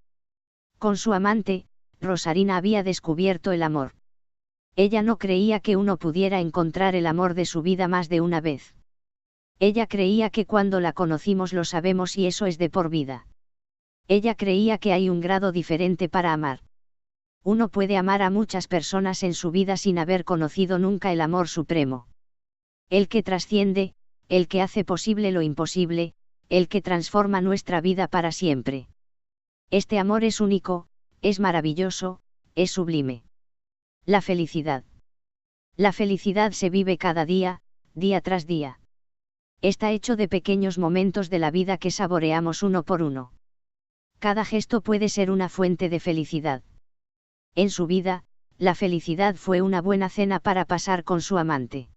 Con su amante, Rosarina había descubierto el amor. Ella no creía que uno pudiera encontrar el amor de su vida más de una vez. Ella creía que cuando la conocimos lo sabemos y eso es de por vida. Ella creía que hay un grado diferente para amar. Uno puede amar a muchas personas en su vida sin haber conocido nunca el amor supremo. El que trasciende, el que hace posible lo imposible, el que transforma nuestra vida para siempre. Este amor es único, es maravilloso, es sublime. La felicidad. La felicidad se vive cada día, día tras día. Está hecho de pequeños momentos de la vida que saboreamos uno por uno. Cada gesto puede ser una fuente de felicidad. En su vida, la felicidad fue una buena cena para pasar con su amante.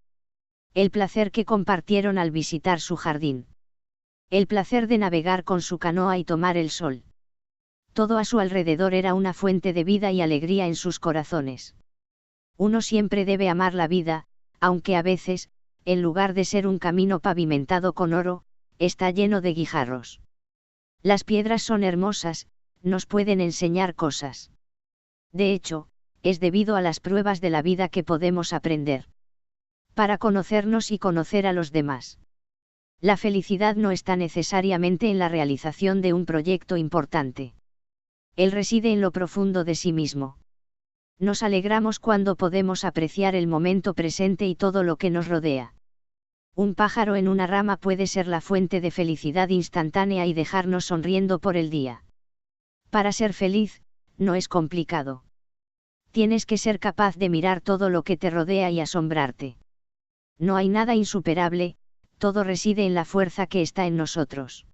El placer que compartieron al visitar su jardín. El placer de navegar con su canoa y tomar el sol. Todo a su alrededor era una fuente de vida y alegría en sus corazones. Uno siempre debe amar la vida, aunque a veces, en lugar de ser un camino pavimentado con oro, está lleno de guijarros. Las piedras son hermosas, nos pueden enseñar cosas. De hecho, es debido a las pruebas de la vida que podemos aprender. Para conocernos y conocer a los demás. La felicidad no está necesariamente en la realización de un proyecto importante. Él reside en lo profundo de sí mismo. Nos alegramos cuando podemos apreciar el momento presente y todo lo que nos rodea. Un pájaro en una rama puede ser la fuente de felicidad instantánea y dejarnos sonriendo por el día. Para ser feliz, no es complicado. Tienes que ser capaz de mirar todo lo que te rodea y asombrarte. No hay nada insuperable, todo reside en la fuerza que está en nosotros.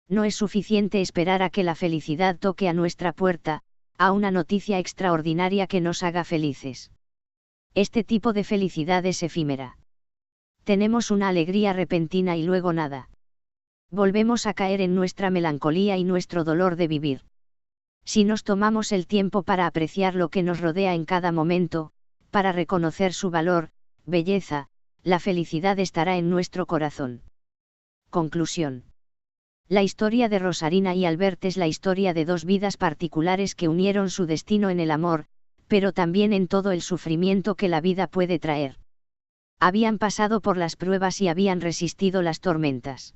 No es suficiente esperar a que la felicidad toque a nuestra puerta, a una noticia extraordinaria que nos haga felices. Este tipo de felicidad es efímera. Tenemos una alegría repentina y luego nada. Volvemos a caer en nuestra melancolía y nuestro dolor de vivir. Si nos tomamos el tiempo para apreciar lo que nos rodea en cada momento, para reconocer su valor, belleza, la felicidad estará en nuestro corazón. Conclusión. La historia de Rosarina y Albert es la historia de dos vidas particulares que unieron su destino en el amor, pero también en todo el sufrimiento que la vida puede traer. Habían pasado por las pruebas y habían resistido las tormentas.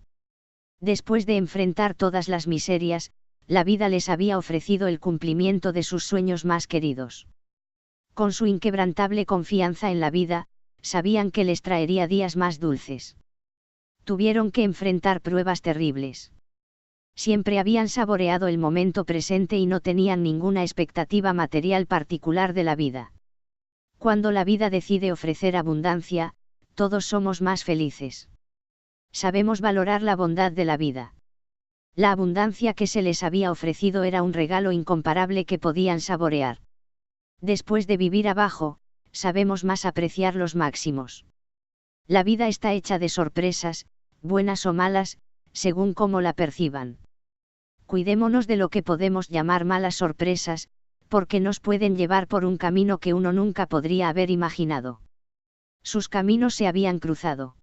Después de enfrentar todas las miserias, la vida les había ofrecido el cumplimiento de sus sueños más queridos. Con su inquebrantable confianza en la vida, sabían que les traería días más dulces. Tuvieron que enfrentar pruebas terribles. Siempre habían saboreado el momento presente y no tenían ninguna expectativa material particular de la vida. Cuando la vida decide ofrecer abundancia, todos somos más felices. Sabemos valorar la bondad de la vida. La abundancia que se les había ofrecido era un regalo incomparable que podían saborear. Después de vivir abajo, sabemos más apreciar los máximos. La vida está hecha de sorpresas, buenas o malas, según cómo la perciban. Cuidémonos de lo que podemos llamar malas sorpresas, porque nos pueden llevar por un camino que uno nunca podría haber imaginado. Sus caminos se habían cruzado.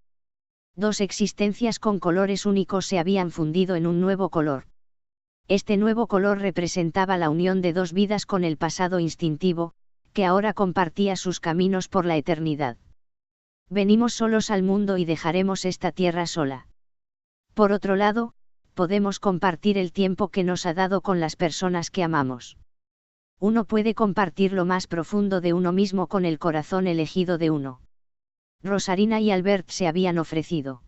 Dos existencias con colores únicos se habían fundido en un nuevo color. Este nuevo color representaba la unión de dos vidas con el pasado instintivo, que ahora compartía sus caminos por la eternidad. Venimos solos al mundo y dejaremos esta tierra sola. Por otro lado, podemos compartir el tiempo que nos ha dado con las personas que amamos. Uno puede compartir lo más profundo de uno mismo con el corazón elegido de uno. Rosarina y Albert se habían ofrecido.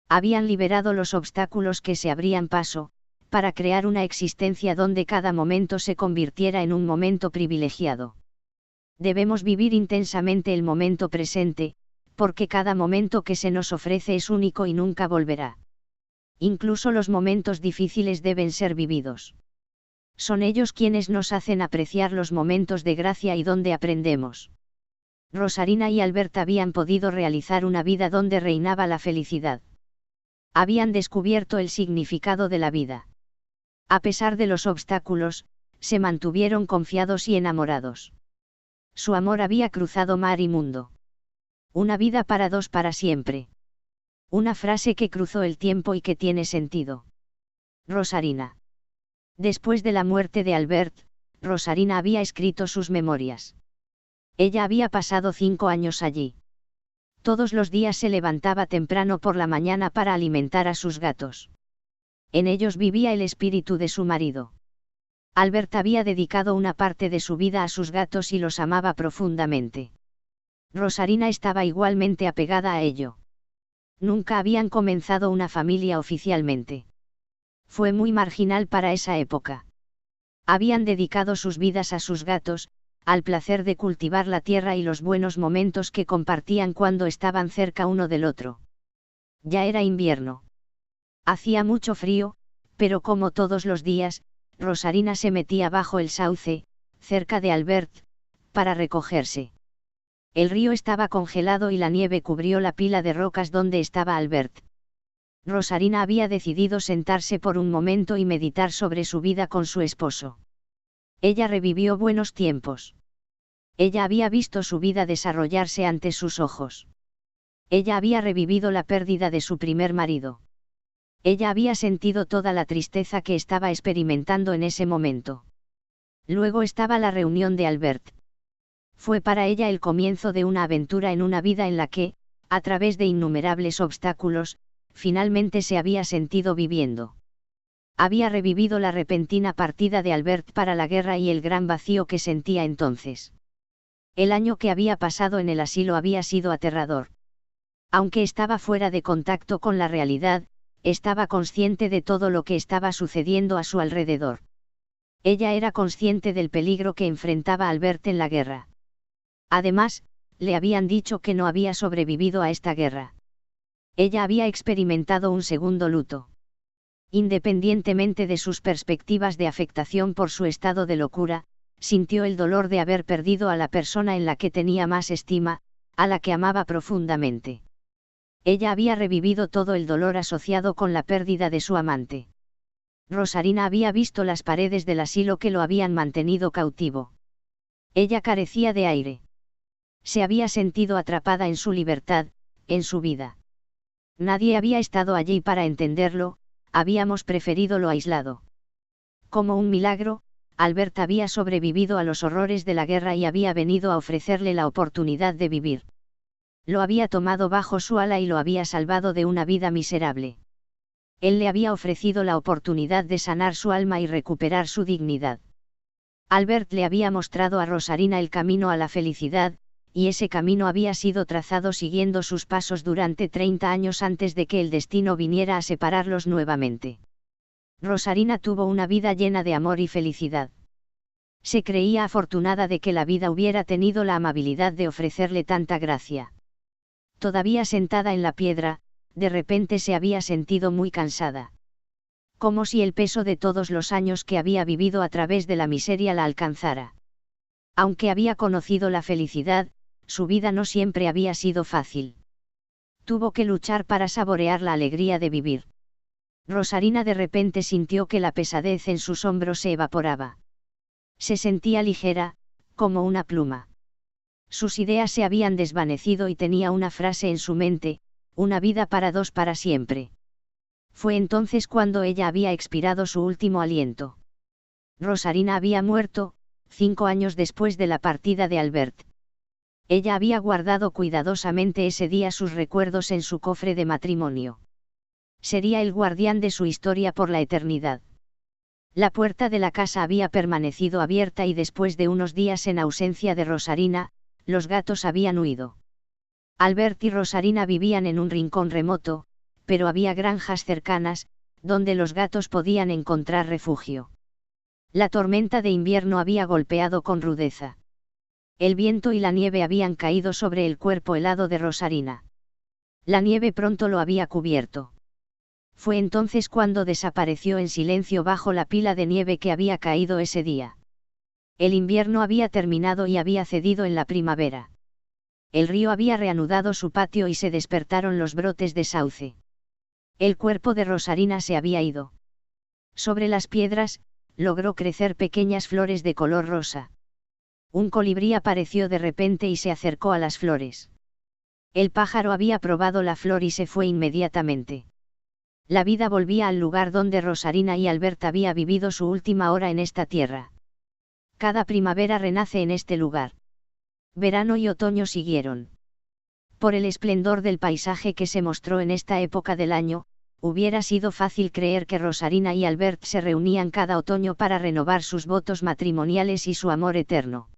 Habían liberado los obstáculos que se abrían paso, para crear una existencia donde cada momento se convirtiera en un momento privilegiado. Debemos vivir intensamente el momento presente, porque cada momento que se nos ofrece es único y nunca volverá. Incluso los momentos difíciles deben ser vividos. Son ellos quienes nos hacen apreciar los momentos de gracia y donde aprendemos. Rosarina y Albert habían podido realizar una vida donde reinaba la felicidad. Habían descubierto el significado de la vida. A pesar de los obstáculos, se mantuvieron confiados y enamorados. Su amor había cruzado mar y mundo. Una vida para dos para siempre. Una frase que cruzó el tiempo y que tiene sentido. Rosarina. Después de la muerte de Albert, Rosarina había escrito sus memorias. Ella había pasado 5 años allí. Todos los días se levantaba temprano por la mañana para alimentar a sus gatos. En ellos vivía el espíritu de su marido. Albert había dedicado una parte de su vida a sus gatos y los amaba profundamente. Rosarina estaba igualmente apegada a ello. Nunca habían comenzado una familia oficialmente. Fue muy marginal para esa época. Habían dedicado sus vidas a sus gatos, al placer de cultivar la tierra y los buenos momentos que compartían cuando estaban cerca uno del otro. Ya era invierno. Hacía mucho frío, pero como todos los días, Rosarina se metía bajo el sauce, cerca de Albert, para recogerse. El río estaba congelado y la nieve cubrió la pila de rocas donde estaba Albert. Rosarina había decidido sentarse por un momento y meditar sobre su vida con su esposo. Ella revivió buenos tiempos. Ella había visto su vida desarrollarse ante sus ojos. Ella había revivido la pérdida de su primer marido. Ella había sentido toda la tristeza que estaba experimentando en ese momento. Luego estaba la reunión de Albert. Fue para ella el comienzo de una aventura en una vida en la que, a través de innumerables obstáculos, finalmente se había sentido viviendo. Había revivido la repentina partida de Albert para la guerra y el gran vacío que sentía entonces. El año que había pasado en el asilo había sido aterrador. Aunque estaba fuera de contacto con la realidad, estaba consciente de todo lo que estaba sucediendo a su alrededor. Ella era consciente del peligro que enfrentaba Albert en la guerra. Además, le habían dicho que no había sobrevivido a esta guerra. Ella había experimentado un segundo luto. Independientemente de sus perspectivas de afectación por su estado de locura, sintió el dolor de haber perdido a la persona en la que tenía más estima, a la que amaba profundamente. Ella había revivido todo el dolor asociado con la pérdida de su amante. Rosarina había visto las paredes del asilo que lo habían mantenido cautivo. Ella carecía de aire. Se había sentido atrapada en su libertad, en su vida. Nadie había estado allí para entenderlo, habíamos preferido lo aislado. Como un milagro, Albert había sobrevivido a los horrores de la guerra y había venido a ofrecerle la oportunidad de vivir. Lo había tomado bajo su ala y lo había salvado de una vida miserable. Él le había ofrecido la oportunidad de sanar su alma y recuperar su dignidad. Albert le había mostrado a Rosarina el camino a la felicidad, y ese camino había sido trazado siguiendo sus pasos durante 30 años antes de que el destino viniera a separarlos nuevamente. Rosarina tuvo una vida llena de amor y felicidad. Se creía afortunada de que la vida hubiera tenido la amabilidad de ofrecerle tanta gracia. Todavía sentada en la piedra, de repente se había sentido muy cansada. Como si el peso de todos los años que había vivido a través de la miseria la alcanzara. Aunque había conocido la felicidad, su vida no siempre había sido fácil. Tuvo que luchar para saborear la alegría de vivir. Rosarina de repente sintió que la pesadez en sus hombros se evaporaba. Se sentía ligera, como una pluma. Sus ideas se habían desvanecido y tenía una frase en su mente: una vida para dos para siempre. Fue entonces cuando ella había expirado su último aliento. Rosarina había muerto, 5 años después de la partida de Albert. Ella había guardado cuidadosamente ese día sus recuerdos en su cofre de matrimonio. Sería el guardián de su historia por la eternidad. La puerta de la casa había permanecido abierta y después de unos días en ausencia de Rosarina, los gatos habían huido. Albert y Rosarina vivían en un rincón remoto, pero había granjas cercanas, donde los gatos podían encontrar refugio. La tormenta de invierno había golpeado con rudeza. El viento y la nieve habían caído sobre el cuerpo helado de Rosarina. La nieve pronto lo había cubierto. Fue entonces cuando desapareció en silencio bajo la pila de nieve que había caído ese día. El invierno había terminado y había cedido en la primavera. El río había reanudado su patio y se despertaron los brotes de sauce. El cuerpo de Rosarina se había ido. Sobre las piedras, logró crecer pequeñas flores de color rosa. Un colibrí apareció de repente y se acercó a las flores. El pájaro había probado la flor y se fue inmediatamente. La vida volvía al lugar donde Rosarina y Albert había vivido su última hora en esta tierra. Cada primavera renace en este lugar. Verano y otoño siguieron. Por el esplendor del paisaje que se mostró en esta época del año, hubiera sido fácil creer que Rosarina y Albert se reunían cada otoño para renovar sus votos matrimoniales y su amor eterno.